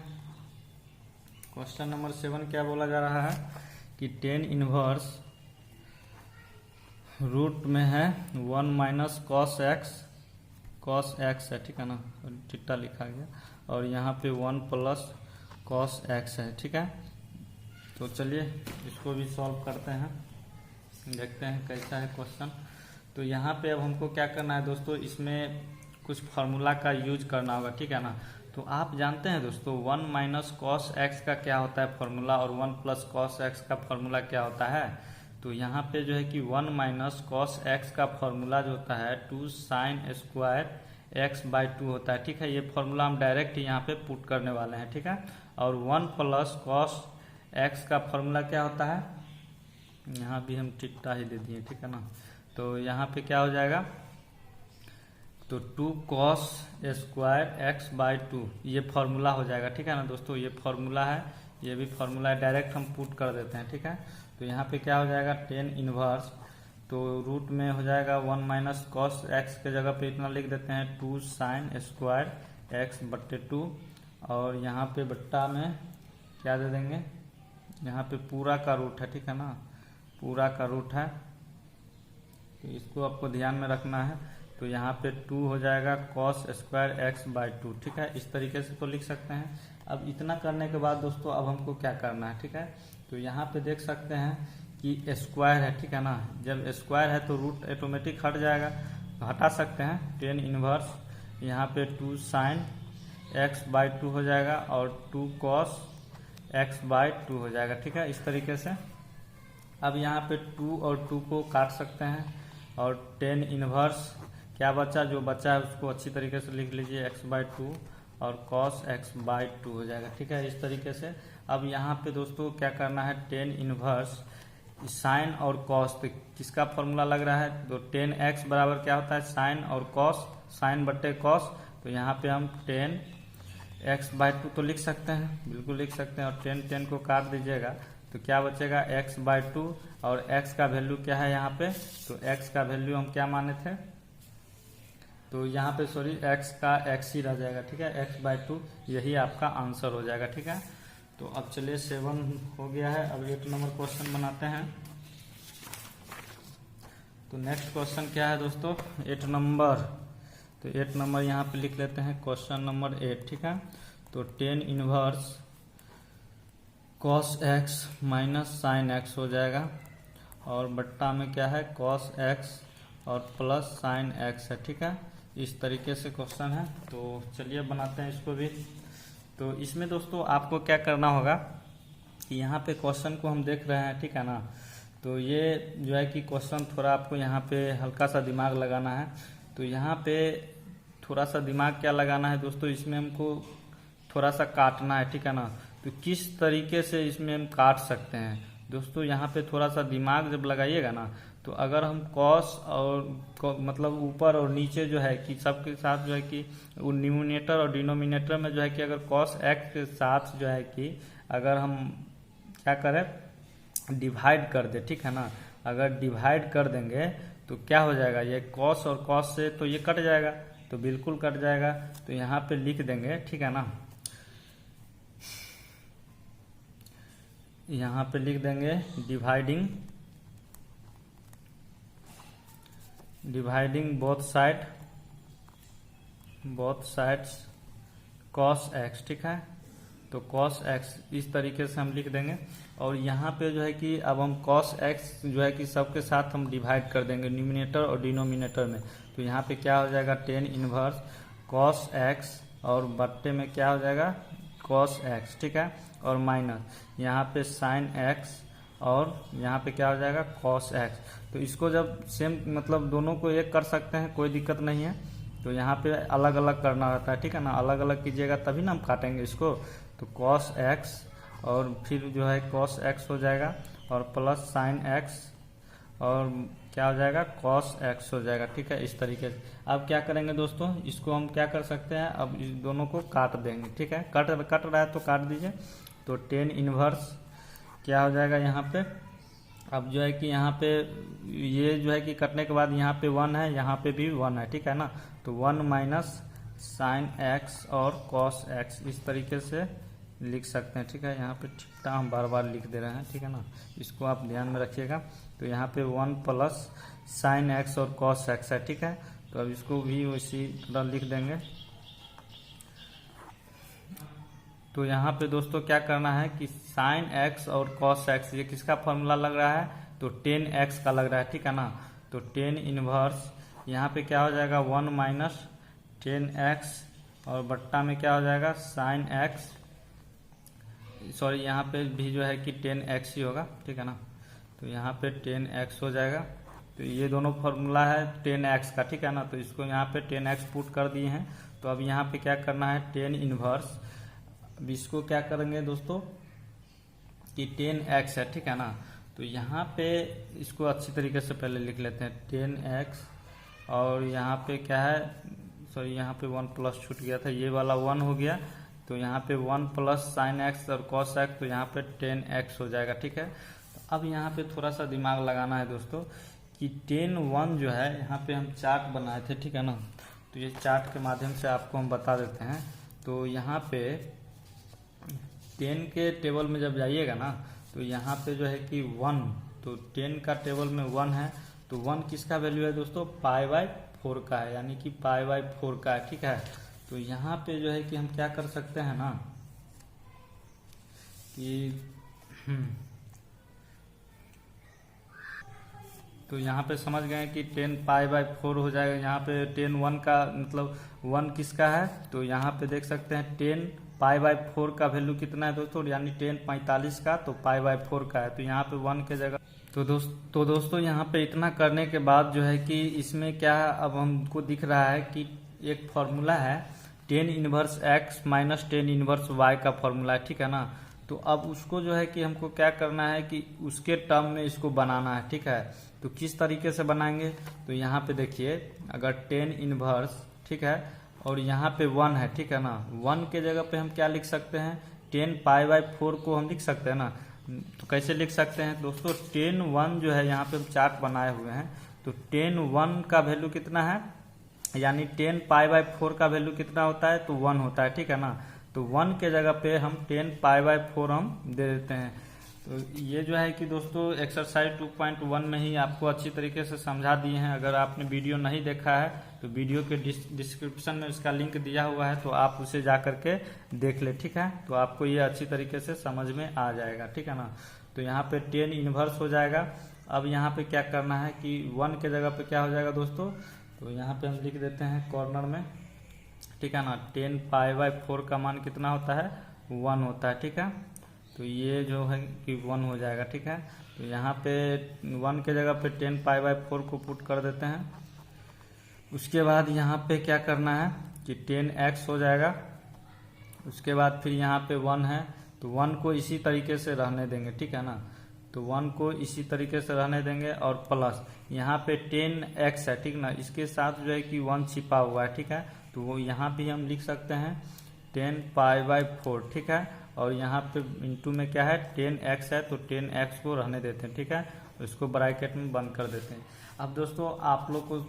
क्वेश्चन नंबर 7 क्या बोला जा रहा है कि tan इनवर्स रूट में है 1 - cos x है, ठीक है ना, थीटा लिखा गया, और यहाँ पे 1 + cos x है, ठीक है। तो चलिए इसको भी सॉल्व करते हैं, देखते हैं कैसा है क्वेश्चन। तो यहाँ पे अब हमको क्या करना है दोस्तों, इसमें कुछ फार्मूला का यूज करना होगा, ठीक है ना। तो आप जानते हैं दोस्तों 1 - cos x का क्या होता है फार्मूला, और 1 + cos x का फार्मूला क्या होता है। तो यहाँ पे जो है कि 1 - cos x का फार्मूला जो होता है 2 sin स्क्वायर x/2 होता है, ठीक है। ये फार्मूला हम डायरेक्ट यहाँ पे पुट करने वाले हैं, ठीक है। और 1 + cos x का फार्मूला क्या होता है, यहाँ भी हम थीटा ही दे दिए, ठीक है ना। तो यहाँ पे क्या हो जाएगा, तो 2 cos स्क्वायर x/2 ये फार्मूला हो जाएगा, ठीक है ना दोस्तों। ये फार्मूला है, ये भी फार्मूला है, डायरेक्ट हम पुट कर देते हैं, ठीक है। तो यहाँ पे क्या हो जाएगा tan इनवर्स, तो रूट में हो जाएगा 1 - cos x के जगह पे इतना लिख देते हैं 2 sin स्क्वायर x/2, और यहाँ पे बट्टा में क्या दे देंगे, यहाँ पे पूरा का रूट है, ठीक है ना, पूरा का रूट है, तो इसको आपको ध्यान में रखना है। तो यहाँ पे 2 हो जाएगा cos स्क्वायर x/2, ठीक है, इस तरीके से तो लिख सकते हैं। अब इतना करने के बाद दोस्तों अब हमको क्या करना है, ठीक है। तो यहाँ पे देख सकते हैं कि स्क्वायर है, ठीक है ना, जब स्क्वायर है तो रूट ऑटोमेटिक हट जाएगा, तो हटा सकते हैं। tan इनवर्स यहाँ पे 2 sin x/2 हो जाएगा, और 2 cos x/2 हो जाएगा, ठीक है, इस तरीके से। अब यहाँ पे 2 और 2 को काट सकते हैं, और tan इनवर्स क्या बचा, जो बचा है उसको अच्छी तरीके से लिख लीजिए x/2 और cos x/2 हो जाएगा, ठीक है, इस तरीके से। अब यहाँ पे दोस्तों क्या करना है, tan इनवर्स साइन और कॉस, तो किसका फॉर्मूला लग रहा है, तो tan x बराबर क्या होता है साइन और कॉस, sin/cos। तो यहाँ पे हम tan x/2 तो लिख सकते हैं, बिल्कुल लिख सकते हैं, और tan को काट दीजिएगा तो क्या बचेगा x/2, और x का वैल्यू क्या है यहाँ पे, तो x का वैल्यू हम क्या माने थे, तो यहाँ पे सॉरी x का x ही रह जाएगा, ठीक है, x/2 यही आपका आंसर हो जाएगा, ठीक है। तो अब चलिए 7 हो गया है, अब 8 नंबर क्वेश्चन बनाते हैं। तो नेक्स्ट क्वेश्चन क्या है दोस्तों 8 नंबर, तो 8 नंबर यहाँ पे लिख लेते हैं क्वेश्चन नंबर 8, ठीक है। तो tan inverse cos x - sin x हो जाएगा, और बट्टा में क्या है cos x और प्लस sin x है, ठीक है, इस तरीके से क्वेश्चन है। तो चलिए बनाते हैं इसको भी। तो इसमें दोस्तों आपको क्या करना होगा कि यहाँ पे क्वेश्चन को हम देख रहे हैं, ठीक है ना, तो ये जो है कि क्वेश्चन थोड़ा आपको यहाँ पे हल्का सा दिमाग लगाना है। तो यहाँ पे थोड़ा सा दिमाग क्या लगाना है दोस्तों, इसमें हमको थोड़ा सा काटना है, ठीक है ना। तो किस तरीके से इसमें हम काट सकते हैं, दोस्तों यहाँ पे थोड़ा सा दिमाग जब लगाइएगा ना, तो अगर हम कॉस और मतलब ऊपर और नीचे जो है कि सबके साथ जो है कि न्यूमिनेटर और डिनोमिनेटर में जो है कि अगर कॉस एक्स के साथ जो है कि अगर हम क्या करें डिवाइड कर दे, ठीक है ना। अगर डिवाइड कर देंगे तो क्या हो जाएगा, ये कॉस और कॉस से तो ये कट जाएगा, तो बिल्कुल कट जाएगा। तो यहाँ पे लिख देंगे, ठीक है ना, यहाँ पे लिख देंगे dividing both sides cos x, ठीक है। तो कॉस एक्स इस तरीके से हम लिख देंगे। और यहाँ पे जो है कि अब हम कॉस एक्स जो है कि सबके साथ हम डिवाइड कर देंगे न्यूमिनेटर और डिनोमिनेटर में। तो यहाँ पे क्या हो जाएगा, टेन इनवर्स कॉस एक्स और बट्टे में क्या हो जाएगा कॉस एक्स, ठीक है। और माइनस यहाँ पे साइन एक्स और यहाँ पे क्या हो जाएगा कॉस एक्स। तो इसको जब सेम मतलब दोनों को एक कर सकते हैं, कोई दिक्कत नहीं है। तो यहाँ पे अलग अलग करना रहता है, ठीक है ना, अलग अलग कीजिएगा तभी ना हम काटेंगे इसको। तो कॉस एक्स और फिर जो है कॉस एक्स हो जाएगा और प्लस साइन एक्स और क्या हो जाएगा कॉस एक्स हो जाएगा, ठीक है। इस तरीके से अब क्या करेंगे दोस्तों, इसको हम क्या कर सकते हैं, अब इस दोनों को काट देंगे, ठीक है। कट रहा है तो काट दीजिए। तो टेन इनवर्स क्या हो जाएगा यहाँ पे, अब जो है कि यहाँ पे ये जो है कि कटने के बाद यहाँ पे 1 है, यहाँ पे भी 1 है, ठीक है ना। तो 1 माइनस साइन एक्स और कॉस एक्स इस तरीके से लिख सकते हैं, ठीक है। यहाँ पे ठीक हम बार बार लिख दे रहे हैं, ठीक है ना, इसको आप ध्यान में रखिएगा। तो यहाँ पे 1 प्लस साइन एक्स और कॉस एक्स है, ठीक है। तो अब इसको भी उसी तरह लिख देंगे। तो यहाँ पे दोस्तों क्या करना है कि साइन एक्स और कॉस एक्स ये किसका फॉर्मूला लग रहा है, तो टेन एक्स का लग रहा है, ठीक है ना। तो टेन इनवर्स यहाँ पे क्या हो जाएगा 1 माइनस टेन एक्स और बट्टा में क्या हो जाएगा साइन एक्स, सॉरी यहाँ पे भी जो है कि टेन एक्स ही होगा, ठीक है ना। तो यहाँ पे टेन एक्स हो जाएगा। तो ये दोनों फॉर्मूला है टेन एक्स का, ठीक है ना। तो इसको यहाँ पे टेन एक्स पुट कर दिए हैं। तो अब यहाँ पे क्या करना है टेन इनवर्स, अब इसको क्या करेंगे दोस्तों कि टेन एक्स है, ठीक है ना। तो यहाँ पे इसको अच्छी तरीके से पहले लिख लेते हैं टेन एक्स और यहाँ पे क्या है, सॉरी यहाँ पे 1 प्लस छूट गया था, ये वाला 1 हो गया। तो यहाँ पे 1 प्लस साइन एक्स और कॉस एक्स, तो यहाँ पे टेन एक्स हो जाएगा, ठीक है। तो अब यहाँ पे थोड़ा सा दिमाग लगाना है दोस्तों कि टेन 1 जो है यहाँ पे हम चार्ट बनाए थे, ठीक है ना। तो ये चार्ट के माध्यम से आपको हम बता देते हैं। तो यहाँ पे 10 के टेबल में जब जाइएगा ना, तो यहाँ पे जो है कि 1, तो 10 का टेबल में 1 है। तो 1 किसका वैल्यू है दोस्तों, पाई बाई 4 का है, यानी कि पाई बाई 4 का है, ठीक है। तो यहाँ पे जो है कि हम क्या कर सकते हैं ना कि तो यहाँ पे समझ गए कि 10 पाई बाई 4 हो जाएगा। यहाँ पे 10 1 का मतलब 1 किसका है, तो यहाँ पे देख सकते हैं 10 पाई बाई 4 का वैल्यू कितना है दोस्तों, यानी 10 45 का, तो पाई बाई 4 का है। तो यहाँ पे 1 के जगह तो दोस्तों यहाँ पे इतना करने के बाद जो है कि इसमें क्या अब हमको दिख रहा है कि एक फॉर्मूला है 10 inverse x minus 10 inverse y का फॉर्मूला है, ठीक है ना। तो अब उसको जो है कि हमको क्या करना है कि उसके टर्म में इसको बनाना है, ठीक है। तो किस तरीके से बनाएंगे, तो यहाँ पे देखिए अगर 10 इनवर्स, ठीक है, और यहाँ पे 1 है, ठीक है ना। 1 के जगह पे हम क्या लिख सकते हैं 10 पाई बाई 4 को हम लिख सकते हैं ना। तो कैसे लिख सकते हैं दोस्तों, 10 1 जो है यहाँ पे हम चार्ट बनाए हुए हैं। तो 10 1 का वैल्यू कितना है, यानी 10 पाई बाई 4 का वैल्यू कितना होता है, तो 1 होता है, ठीक है ना। तो 1 के जगह पे हम 10 पाई बाई 4 हम दे देते हैं। तो ये जो है कि दोस्तों एक्सरसाइज 2.1 में ही आपको अच्छी तरीके से समझा दिए हैं। अगर आपने वीडियो नहीं देखा है तो वीडियो के डिस्क्रिप्शन में इसका लिंक दिया हुआ है, तो आप उसे जा करके देख ले, ठीक है। तो आपको ये अच्छी तरीके से समझ में आ जाएगा, ठीक है ना। तो यहाँ पे 10 इनवर्स हो जाएगा। अब यहाँ पे क्या करना है कि 1 के जगह पे क्या हो जाएगा दोस्तों, तो यहाँ पे हम लिख देते हैं कॉर्नर में, ठीक है ना। 10 पाई बाई 4 का मान कितना होता है 1 होता है, ठीक है। तो ये जो है कि 1 हो जाएगा, ठीक है। तो यहाँ पे 1 के जगह पे 10 पाई बाई 4 को पुट कर देते हैं। उसके बाद यहाँ पे क्या करना है कि 10x हो जाएगा। उसके बाद फिर यहाँ पे 1 है, तो 1 को इसी तरीके से रहने देंगे, ठीक है ना। तो 1 को इसी तरीके से रहने देंगे और प्लस यहाँ पे 10x है, ठीक ना, इसके साथ जो है कि 1 छिपा हुआ है, ठीक है। तो वो यहाँ भी हम लिख सकते हैं 10π/4, ठीक है। और यहाँ पे इंटू में क्या है 10x है, तो 10x को रहने देते हैं, ठीक है। इसको ब्रैकेट में बंद कर देते हैं। अब दोस्तों आप लोग को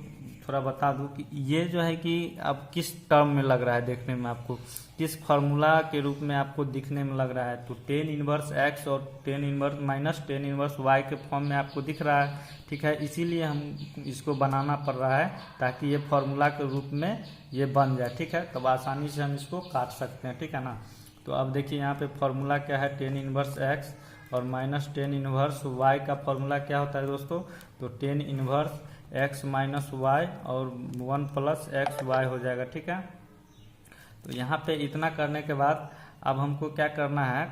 थोड़ा बता दूं कि ये जो है कि अब किस टर्म में लग रहा है देखने में, आपको किस फार्मूला के रूप में आपको दिखने में लग रहा है। तो 10 इनवर्स x और 10 इनवर्स माइनस 10 इनवर्स y के फॉर्म में आपको दिख रहा है, ठीक है। इसीलिए हम इसको बनाना पड़ रहा है ताकि ये फार्मूला के रूप में ये बन जाए, ठीक है। तब आसानी से हम इसको काट सकते हैं, ठीक है ना। तो अब देखिए यहाँ पे फार्मूला क्या है 10 इनवर्स x और माइनस 10 इनवर्स y का फार्मूला क्या होता है दोस्तों, तो 10 इनवर्स x माइनस y और 1 प्लस एक्स वाई हो जाएगा, ठीक है। तो यहाँ पे इतना करने के बाद अब हमको क्या करना है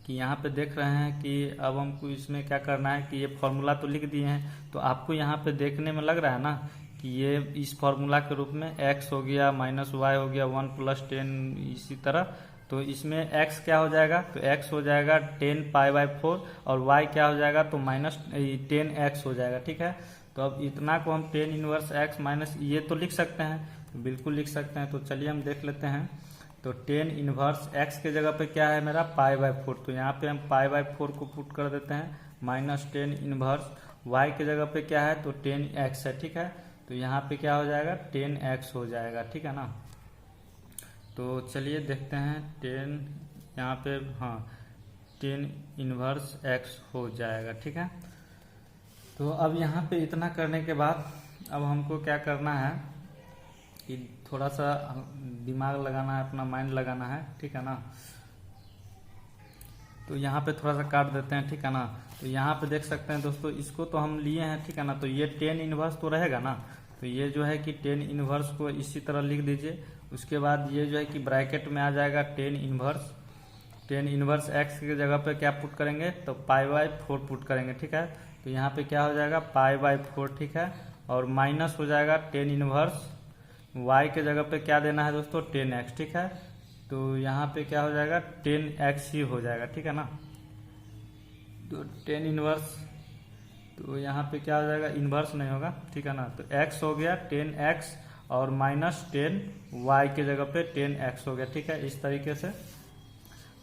कि यहाँ पे देख रहे हैं कि अब हमको इसमें क्या करना है कि ये फार्मूला तो लिख दिए हैं, तो आपको यहाँ पे देखने में लग रहा है ना कि ये इस फार्मूला के रूप में x हो गया माइनस वाई हो गया 1 + 10 इसी तरह। तो इसमें x क्या हो जाएगा, तो x हो जाएगा 10π/4 और y क्या हो जाएगा तो माइनस 10x हो जाएगा, ठीक है। तो अब इतना को हम 10 इनवर्स x माइनस ये तो लिख सकते हैं, तो बिल्कुल लिख सकते हैं। तो चलिए हम देख लेते हैं। तो 10 इनवर्स x के जगह पे क्या है मेरा π/4, तो यहाँ पे हम π/4 को पुट कर देते हैं, माइनस 10 इनवर्स y के जगह पे क्या है तो 10x है, ठीक है। तो यहाँ पे क्या हो जाएगा 10x हो जाएगा, ठीक है ना। तो चलिए देखते हैं 10 यहाँ पे, हाँ 10 इनवर्स x हो जाएगा, ठीक है। तो अब यहाँ पे इतना करने के बाद अब हमको क्या करना है कि थोड़ा सा दिमाग लगाना है, अपना माइंड लगाना है, ठीक है ना। तो यहाँ पे थोड़ा सा काट देते हैं, ठीक है ना। तो यहाँ पे देख सकते हैं दोस्तों इसको तो हम लिए हैं, ठीक है ना। तो ये 10 इनवर्स तो रहेगा ना, तो ये जो है कि 10 इनवर्स को इसी तरह लिख दीजिए। उसके बाद ये जो है कि ब्रैकेट में आ जाएगा 10 इनवर्स x की जगह पे क्या पुट करेंगे तो π/4 पुट करेंगे, ठीक है। तो यहाँ पे क्या हो जाएगा π/4, ठीक है। और माइनस हो जाएगा 10 इनवर्स y के जगह पे क्या देना है दोस्तों 10x, ठीक है। तो यहाँ पे क्या हो जाएगा 10x ही हो जाएगा, ठीक है ना। तो 10 इनवर्स, तो यहाँ पे क्या हो जाएगा इन्वर्स नहीं होगा, ठीक है ना। तो x हो गया 10x और माइनस 10 y के जगह पे 10x हो गया, ठीक है, इस तरीके से।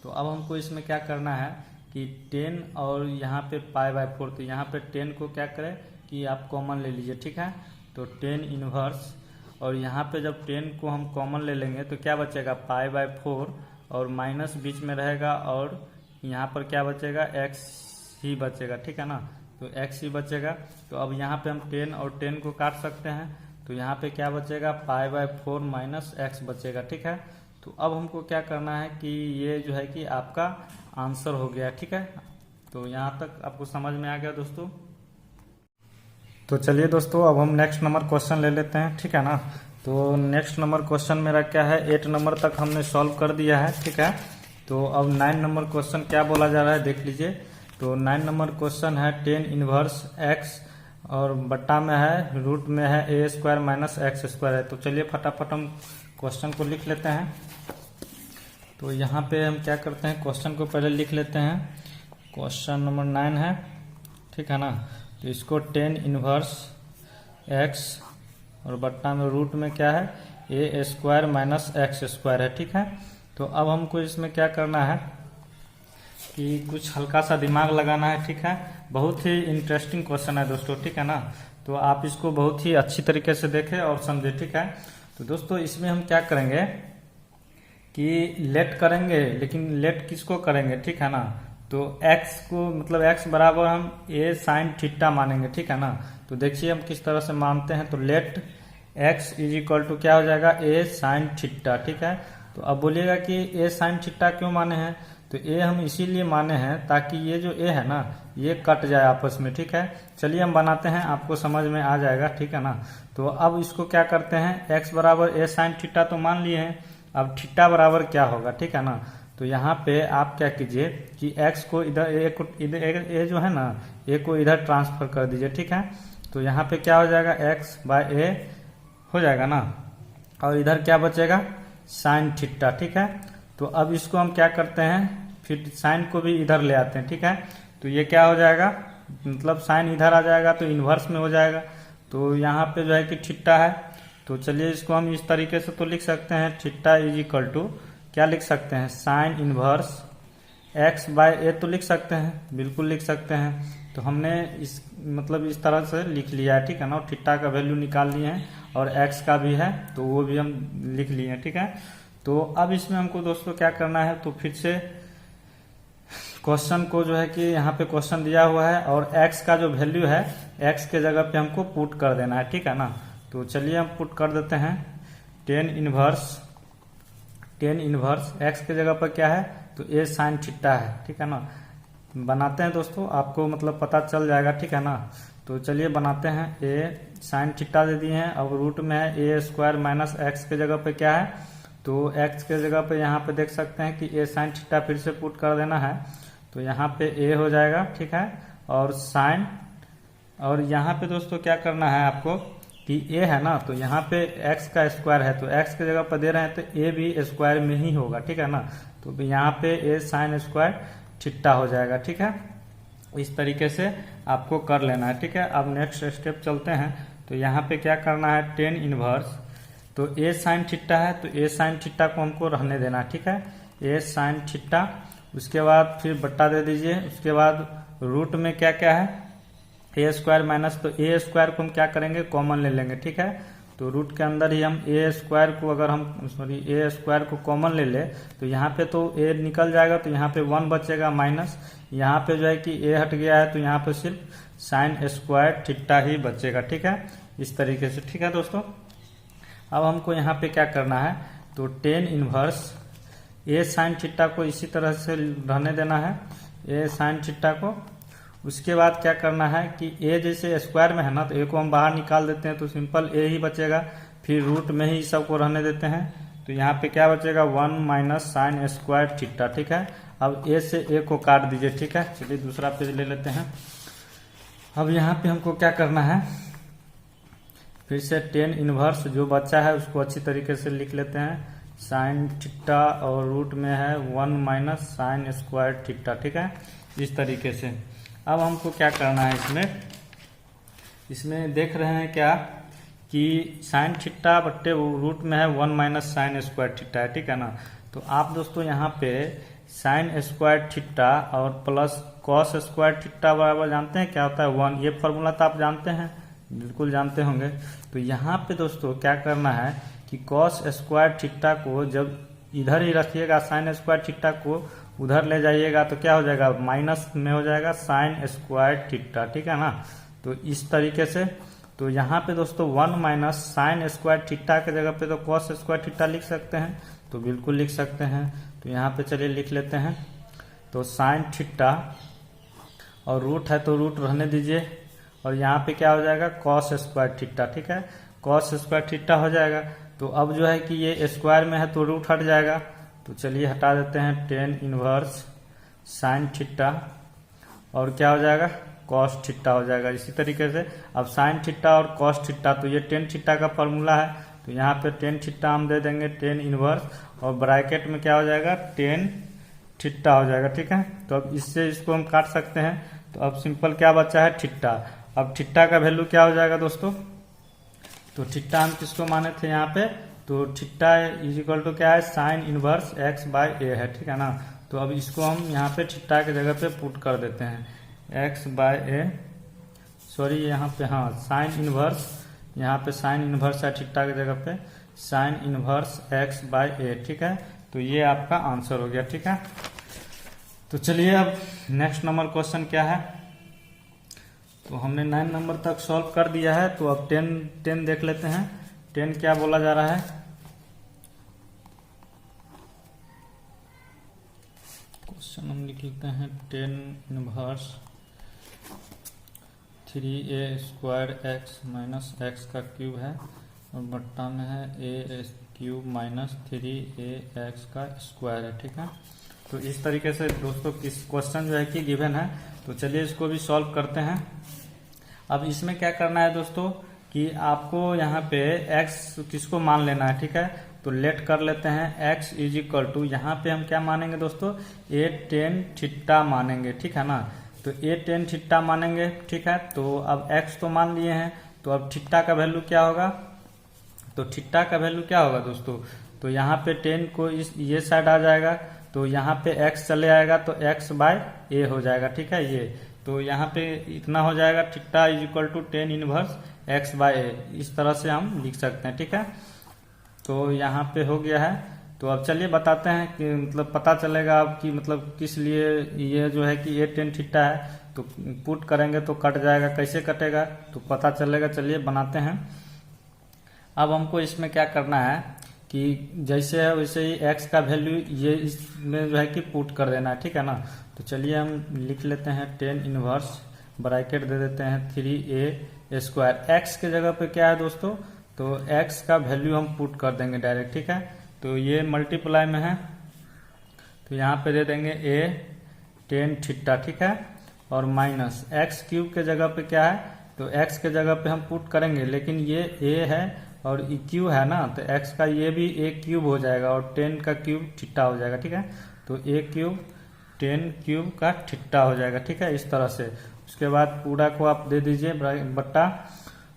तो अब हमको इसमें क्या करना है कि 10 और यहाँ पे π/4, तो यहाँ पे 10 को क्या करें कि आप कॉमन ले लीजिए, ठीक है। तो 10 इनवर्स और यहाँ पे जब 10 को हम कॉमन ले लेंगे तो क्या बचेगा π/4 और माइनस बीच में रहेगा और यहाँ पर क्या बचेगा x ही बचेगा, ठीक है ना। तो x ही बचेगा। तो अब यहाँ पे हम 10 और 10 को काट सकते हैं, तो यहाँ पे क्या बचेगा π/4 माइनस x बचेगा, ठीक है। तो अब हमको क्या करना है कि ये जो है कि आपका आंसर हो गया, ठीक है। तो यहाँ तक आपको समझ में आ गया दोस्तों। तो चलिए दोस्तों अब हम नेक्स्ट नंबर क्वेश्चन ले लेते हैं, ठीक है ना। तो नेक्स्ट नंबर क्वेश्चन मेरा क्या है 8 नंबर तक हमने सॉल्व कर दिया है, ठीक है। तो अब 9 नंबर क्वेश्चन क्या बोला जा रहा है देख लीजिए। तो 9 नंबर क्वेश्चन है 10 इनवर्स x और बट्टा में है रूट में है a² माइनस x² है। तो चलिए फटाफट हम क्वेश्चन को लिख लेते हैं। तो यहाँ पे हम क्या करते हैं क्वेश्चन को पहले लिख लेते हैं। क्वेश्चन नंबर 9 है, ठीक है ना। तो इसको 10 इनवर्स x और बट्टा में रूट में क्या है a² माइनस x² है, ठीक है। तो अब हमको इसमें क्या करना है कि कुछ हल्का सा दिमाग लगाना है, ठीक है। बहुत ही इंटरेस्टिंग क्वेश्चन है दोस्तों, ठीक है ना। तो आप इसको बहुत ही अच्छी तरीके से देखें और समझें, ठीक है। तो दोस्तों इसमें हम क्या करेंगे कि लेट करेंगे, लेकिन लेट किसको करेंगे, ठीक है ना। तो x को मतलब x बराबर हम a sin थीटा मानेंगे, ठीक है ना। तो देखिए हम किस तरह से मानते हैं। तो let x is equal to क्या हो जाएगा a sin थीटा, ठीक है। तो अब बोलिएगा कि a sin थीटा क्यों माने हैं, तो a हम इसीलिए माने हैं ताकि ये जो a है ना ये कट जाए आपस में, ठीक है। चलिए हम बनाते हैं, आपको समझ में आ जाएगा, ठीक है ना। तो अब इसको क्या करते हैं x बराबर a sin थीटा तो मान लिए हैं, अब थीटा बराबर क्या होगा, ठीक है ना। तो यहाँ पे आप क्या कीजिए कि x को इधर a जो है ना a को इधर ट्रांसफर कर दीजिए, ठीक है। तो यहाँ पे क्या हो जाएगा x/a हो जाएगा ना, और इधर क्या बचेगा साइन थीटा, ठीक है। तो अब इसको हम क्या करते हैं फिर साइन को भी इधर ले आते हैं, ठीक है। तो ये क्या हो जाएगा, मतलब साइन इधर आ जाएगा तो इन्वर्स में हो जाएगा। तो यहाँ पे जो है कि थीटा है, तो चलिए इसको हम इस तरीके से तो लिख सकते हैं, थीटा इज इक्वल टू क्या लिख सकते हैं, साइन इन्वर्स एक्स बाय ए तो लिख सकते हैं, बिल्कुल लिख सकते हैं। तो हमने इस मतलब इस तरह से लिख लिया है, ठीक है ना। और थीटा का वैल्यू निकाल लिए हैं और एक्स का भी है तो वो भी हम लिख लिए हैं, ठीक है। तो अब इसमें हमको दोस्तों क्या करना है, तो फिर से क्वेश्चन को जो है कि यहाँ पे क्वेश्चन दिया हुआ है और x का जो वैल्यू है x के जगह पे हमको पुट कर देना है, ठीक है ना। तो चलिए हम पुट कर देते हैं टेन इनवर्स x के जगह पर क्या है, तो a साइन थीटा है, ठीक है ना। बनाते हैं दोस्तों, आपको मतलब पता चल जाएगा, ठीक है ना। तो चलिए बनाते हैं, a साइन थीटा दे दिए हैं और रूट में है a स्क्वायर माइनस एक्स के जगह पे क्या है, तो x के जगह पे यहाँ पे देख सकते हैं कि a साइन थीटा फिर से पुट कर देना है। तो यहाँ पे a हो जाएगा, ठीक है, और साइन, और यहाँ पे दोस्तों क्या करना है आपको कि a है ना, तो यहाँ पे x का स्क्वायर है तो x के जगह पर दे रहे हैं तो a भी स्क्वायर में ही होगा, ठीक है ना। तो यहाँ पे a साइन स्क्वायर थीटा हो जाएगा, ठीक है। इस तरीके से आपको कर लेना है, ठीक है। अब नेक्स्ट स्टेप चलते हैं, तो यहाँ पे क्या करना है, टेन इनवर्स, तो a साइन थीटा है तो a साइन थीटा को हमको रहने देना है, ठीक है, a साइन थीटा। उसके बाद फिर बट्टा दे दीजिए, उसके बाद रूट में क्या क्या है, a स्क्वायर माइनस, तो a स्क्वायर को हम क्या करेंगे, कॉमन ले लेंगे, ठीक है। तो रूट के अंदर ही हम a स्क्वायर को, अगर हम a स्क्वायर को कॉमन ले ले तो यहाँ पे तो a निकल जाएगा तो यहाँ पे 1 बचेगा माइनस, यहाँ पे जो है कि a हट गया है तो यहाँ पे सिर्फ साइन स्क्वायर थीटा ही बचेगा, ठीक है, इस तरीके से, ठीक है दोस्तों। अब हमको यहाँ पे क्या करना है, तो tan inverse a sine theta को इसी तरह से रहने देना है, a साइन थीटा को। उसके बाद क्या करना है कि a जैसे स्क्वायर में है ना, तो a को हम बाहर निकाल देते हैं तो सिंपल a ही बचेगा, फिर रूट में ही सबको रहने देते हैं। तो यहाँ पे क्या बचेगा, 1 माइनस साइन स्क्वायर थीटा, ठीक है। अब a से a को काट दीजिए, ठीक है। चलिए दूसरा पेज ले लेते हैं। अब यहाँ पे हमको क्या करना है, फिर से टेन इनवर्स जो बच्चा है उसको अच्छी तरीके से लिख लेते हैं, साइन थीटा और रूट में है 1 माइनस साइन स्क्वायर थीटा, ठीक है, इस तरीके से। अब हमको क्या करना है, इसमें देख रहे हैं क्या कि साइन थीटा बट्टे रूट में है 1 माइनस साइन स्क्वायर थीटा है, ठीक है ना। तो आप दोस्तों यहाँ पे साइन स्क्वायर थीटा और प्लस कॉस स्क्वायर थीटा बराबर जानते हैं क्या होता है, 1, ये फॉर्मूला तो आप जानते हैं, बिल्कुल जानते होंगे। तो यहाँ पे दोस्तों क्या करना है कि कॉस स्क्वायर थीटा को जब इधर ही रखिएगा, साइन स्क्वायर थीटा को उधर ले जाइएगा तो क्या हो जाएगा, माइनस में हो जाएगा साइन स्क्वायर थीटा, ठीक है ना। तो इस तरीके से, तो यहाँ पे दोस्तों 1 माइनस साइन स्क्वायर थीटा के जगह पे तो कॉस स्क्वायर थीटा लिख सकते हैं, तो बिल्कुल लिख सकते हैं। तो यहाँ पे चलिए लिख लेते हैं, तो साइन थीटा और रूट है तो रूट रहने दीजिए, और यहाँ पे क्या हो जाएगा, कॉस स्क्वायर थीटा, ठीक है, कॉस स्क्वायर थीटा हो जाएगा। तो अब जो है कि ये स्क्वायर में है तो रूट हट जाएगा, तो चलिए हटा देते हैं, टेन इनवर्स साइन थीटा और क्या हो जाएगा, कॉस थीटा हो जाएगा, इसी तरीके से। अब साइन थीटा और कॉस थीटा, तो ये टेन थीटा का फॉर्मूला है, तो यहाँ पे टेन थीटा हम दे देंगे, टेन इनवर्स, और ब्रैकेट में क्या हो जाएगा, टेन थीटा हो जाएगा, ठीक है। तो अब इससे इसको हम काट सकते हैं, तो अब सिंपल क्या बचा है, थीटा। अब थीटा का वैल्यू क्या हो जाएगा दोस्तों, तो थीटा हम किसको माने थे यहाँ पे, तो थीटा इज इक्वल टू क्या है, साइन इनवर्स एक्स बाय ए है, ठीक है ना। तो अब इसको हम यहाँ पे थीटा के जगह पे पुट कर देते हैं, एक्स बाय ए, सॉरी यहाँ पे हाँ साइन इनवर्स, यहाँ पे साइन इनवर्स है थीटा की जगह पे, साइन इनवर्स एक्स बाय ए, ठीक है। तो ये आपका आंसर हो गया, ठीक है। तो चलिए अब नेक्स्ट नंबर क्वेश्चन क्या है, तो हमने 9 नंबर तक सॉल्व कर दिया है, तो अब 10 देख लेते हैं। 10 क्या बोला जा रहा है, क्वेश्चन हम लिख लेते हैं, 10 inverse 3a square x minus x का क्यूब है और बट्टा में है a cube minus 3a x का स्क्वायर है, ठीक है। तो इस तरीके से दोस्तों किस क्वेश्चन जो है कि गिवन है, तो चलिए इसको भी सॉल्व करते हैं। अब इसमें क्या करना है दोस्तों कि आपको यहाँ पे x किसको मान लेना है, ठीक है। तो लेट कर लेते हैं, x इज इक्वल टू, यहाँ पे हम क्या मानेंगे दोस्तों, a टेन थीटा मानेंगे, ठीक है ना। तो ए टेन थीटा मानेंगे, ठीक है। तो अब एक्स तो मान लिए हैं, तो अब थीटा का वैल्यू क्या होगा, तो थीटा का वैल्यू क्या होगा दोस्तों, तो यहाँ पे टेन को इस ये साइड आ जाएगा, तो यहाँ पे एक्स चले आएगा तो एक्स बाय ए हो जाएगा, ठीक है। ये तो यहाँ पे इतना हो जाएगा, theta is equal to tan inverse x by a, इस तरह से हम लिख सकते हैं, ठीक है। तो यहाँ पे हो गया है। तो अब चलिए बताते हैं कि मतलब पता चलेगा अब कि मतलब किस लिए ये जो है कि ए टेन थीटा है, तो पुट करेंगे तो कट जाएगा, कैसे कटेगा तो पता चलेगा। चलिए बनाते हैं। अब हमको इसमें क्या करना है कि जैसे है वैसे ही एक्स का वैल्यू ये इसमें जो है कि पुट कर देना है, ठीक है ना। तो चलिए हम लिख लेते हैं टेन इनवर्स ब्रैकेट दे देते हैं 3a²। एक्स के जगह पे क्या है दोस्तों, तो एक्स का वैल्यू हम पुट कर देंगे डायरेक्ट, ठीक है। तो ये मल्टीप्लाई में है, तो यहाँ पे दे देंगे ए टेन थीटा, ठीक है, और माइनस एक्स क्यूब के जगह पे क्या है, तो एक्स के जगह पे हम पुट करेंगे, लेकिन ये ए है और ई क्यू है ना, तो एक्स का ये भी ए क्यूब हो जाएगा और टेन का क्यूब थीटा हो जाएगा, ठीक है। तो ए क्यूब टेन क्यूब का थीटा हो जाएगा, ठीक है, इस तरह से। उसके बाद पूरा को आप दे दीजिए बट्टा,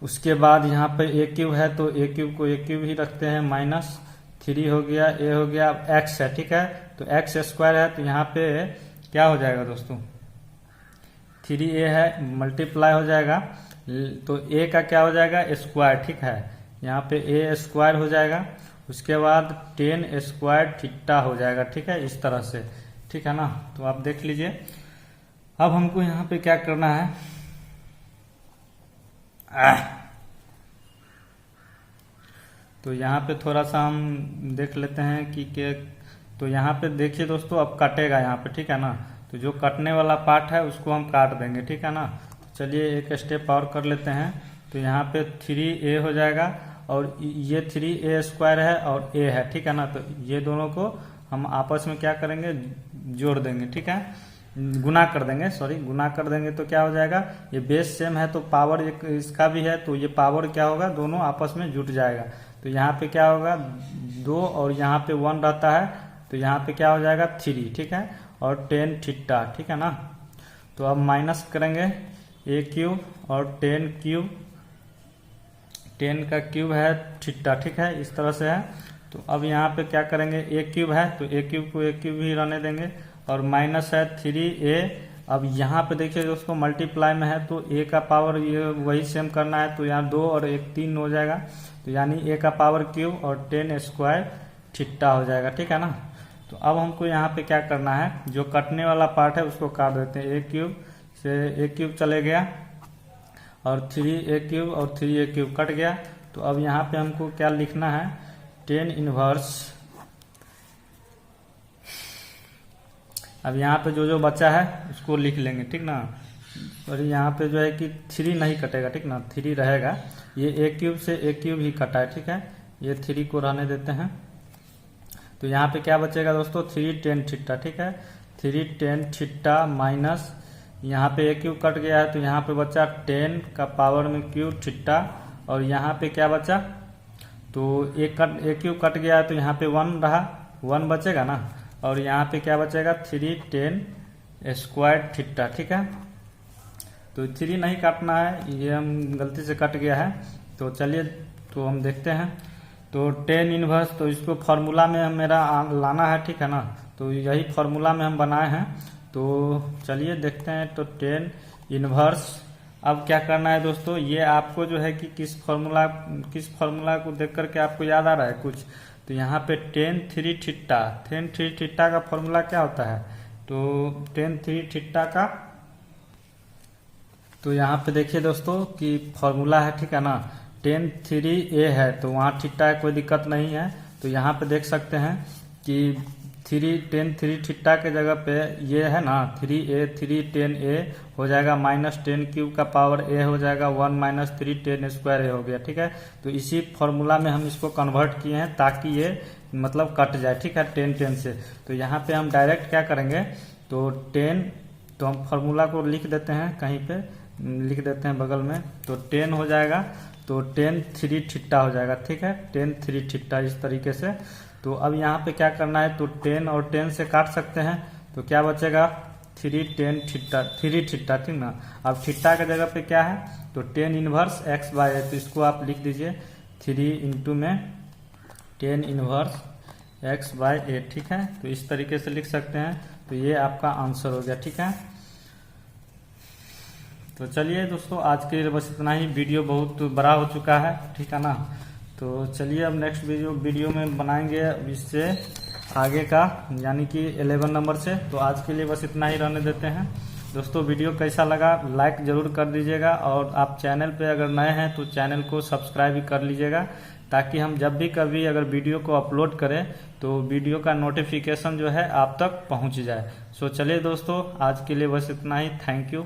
उसके बाद यहाँ पे ए क्यूब है तो ए क्यूब को ए क्यूब ही रखते हैं, माइनस 3 हो गया, ए हो गया, अब एक्स है, ठीक है। तो एक्स स्क्वायर है, तो यहाँ पे क्या हो जाएगा दोस्तों, 3a है, मल्टीप्लाई हो जाएगा, तो a का क्या हो जाएगा स्क्वायर, ठीक है, यहाँ पे a स्क्वायर हो जाएगा। उसके बाद 10 स्क्वायर थीटा हो जाएगा, ठीक है, इस तरह से, ठीक है ना। तो आप देख लीजिए। अब हमको यहाँ पे क्या करना है, तो यहाँ पे थोड़ा सा हम देख लेते हैं कि तो यहाँ पे देखिए दोस्तों, अब कटेगा यहाँ पे, ठीक है ना। तो जो कटने वाला पार्ट है उसको हम काट देंगे, ठीक है ना। तो चलिए एक स्टेप और कर लेते हैं। तो यहाँ पे 3a हो जाएगा और ये 3a² है और a है, ठीक है ना। तो ये दोनों को हम आपस में क्या करेंगे, जोड़ देंगे, ठीक है, गुना कर देंगे, सॉरी गुना कर देंगे। तो क्या हो जाएगा, ये बेस सेम है तो पावर एक इसका भी है, तो ये पावर क्या होगा, दोनों आपस में जुट जाएगा। तो यहाँ पे क्या होगा 2 और यहाँ पे 1 रहता है, तो यहाँ पे क्या हो जाएगा 3, ठीक है, और 10 थीटा, ठीक है ना। तो अब माइनस करेंगे ए क्यूब और 10 क्यूब, 10 का क्यूब है थीटा, ठीक है, इस तरह से है। तो अब यहाँ पे क्या करेंगे, ए क्यूब है तो ए क्यूब को ए क्यूब ही रहने देंगे, और माइनस है 3a। अब यहाँ पे देखिए दोस्तों मल्टीप्लाई में है तो a का पावर ये वही सेम करना है, तो यहाँ 2 और 1 3 हो जाएगा, तो यानी a का पावर क्यूब और 10 स्क्वायर थीटा हो जाएगा, ठीक है ना। तो अब हमको यहाँ पे क्या करना है, जो कटने वाला पार्ट है उसको काट देते हैं, ए क्यूब से ए क्यूब चले गया और 3a क्यूब और 3a क्यूब कट गया। तो अब यहाँ पे हमको क्या लिखना है, 10 इनवर्स, अब यहाँ पे जो जो बचा है उसको लिख लेंगे, ठीक ना। और यहाँ पे जो है कि 3 नहीं कटेगा, ठीक ना, 3 रहेगा, ये ए क्यूब से ए क्यूब ही कटा है, ठीक है, ये 3 को रहने देते हैं। तो यहाँ पे क्या बचेगा दोस्तों, 3 10 थीटा, ठीक है, 3 10 थीटा माइनस यहाँ पे ए क्यूब कट गया है, तो यहाँ पे बचा 10 का पावर में क्यूब थीटा, और यहाँ पे क्या बचा, तो ए क्यूब कट गया है तो यहाँ पे 1 रहा, 1 बचेगा ना, और यहाँ पे क्या बचेगा 3 10 स्क्वायर थीटा, ठीक है। तो 3 नहीं काटना है, ये हम गलती से कट गया है। तो चलिए तो हम देखते हैं। तो 10 इनवर्स, तो इसको फार्मूला में मेरा लाना है, ठीक है ना। तो यही फार्मूला में हम बनाए हैं, तो चलिए देखते हैं। तो 10 इनवर्स, अब क्या करना है दोस्तों, ये आपको जो है कि किस फार्मूला को देख करके आपको याद आ रहा है कुछ, तो यहाँ पे 10 3 थीटा, 10 3 थीटा का फॉर्मूला क्या होता है, तो 10 3 थीटा का, तो यहाँ पे देखिए दोस्तों कि फॉर्मूला है, ठीक है ना, 10 3a है तो वहाँ थीटा है, कोई दिक्कत नहीं है। तो यहाँ पे देख सकते हैं कि 10 3 थीटा के जगह पे ये है ना 3a 3 10a हो जाएगा, माइनस 10 क्यूब का पावर a हो जाएगा 1 माइनस 3 10 स्क्वायर a हो गया, ठीक है। तो इसी फॉर्मूला में हम इसको कन्वर्ट किए हैं ताकि ये मतलब कट जाए, ठीक है, 10 10 से। तो यहाँ पे हम डायरेक्ट क्या करेंगे, तो 10, तो हम फॉर्मूला को लिख देते हैं, कहीं पे लिख देते हैं बगल में, तो 10 हो जाएगा, तो 10 3 थीटा हो जाएगा, ठीक है, 10 3 थीटा इस तरीके से। तो अब यहाँ पे क्या करना है, तो 10 और 10 से काट सकते हैं, तो क्या बचेगा 3 tan थीटा 3 थीटा, ठीक ना। अब थीटा के जगह पे क्या है, तो tan इनवर्स x बाय ए, तो इसको आप लिख दीजिए 3 इंटू में tan इनवर्स x बाय ए, ठीक है। तो इस तरीके से लिख सकते हैं। तो ये आपका आंसर हो गया, ठीक है। तो चलिए दोस्तों, आज के लिए बस इतना ही। वीडियो बहुत बड़ा हो चुका है, ठीक है ना। तो चलिए अब नेक्स्ट वीडियो में बनाएंगे इससे आगे का, यानी कि 11 नंबर से। तो आज के लिए बस इतना ही रहने देते हैं दोस्तों। वीडियो कैसा लगा लाइक जरूर कर दीजिएगा, और आप चैनल पे अगर नए हैं तो चैनल को सब्सक्राइब भी कर लीजिएगा, ताकि हम जब भी कभी अगर वीडियो को अपलोड करें तो वीडियो का नोटिफिकेशन जो है आप तक पहुंच जाए। सो चलिए दोस्तों, आज के लिए बस इतना ही। Thank you.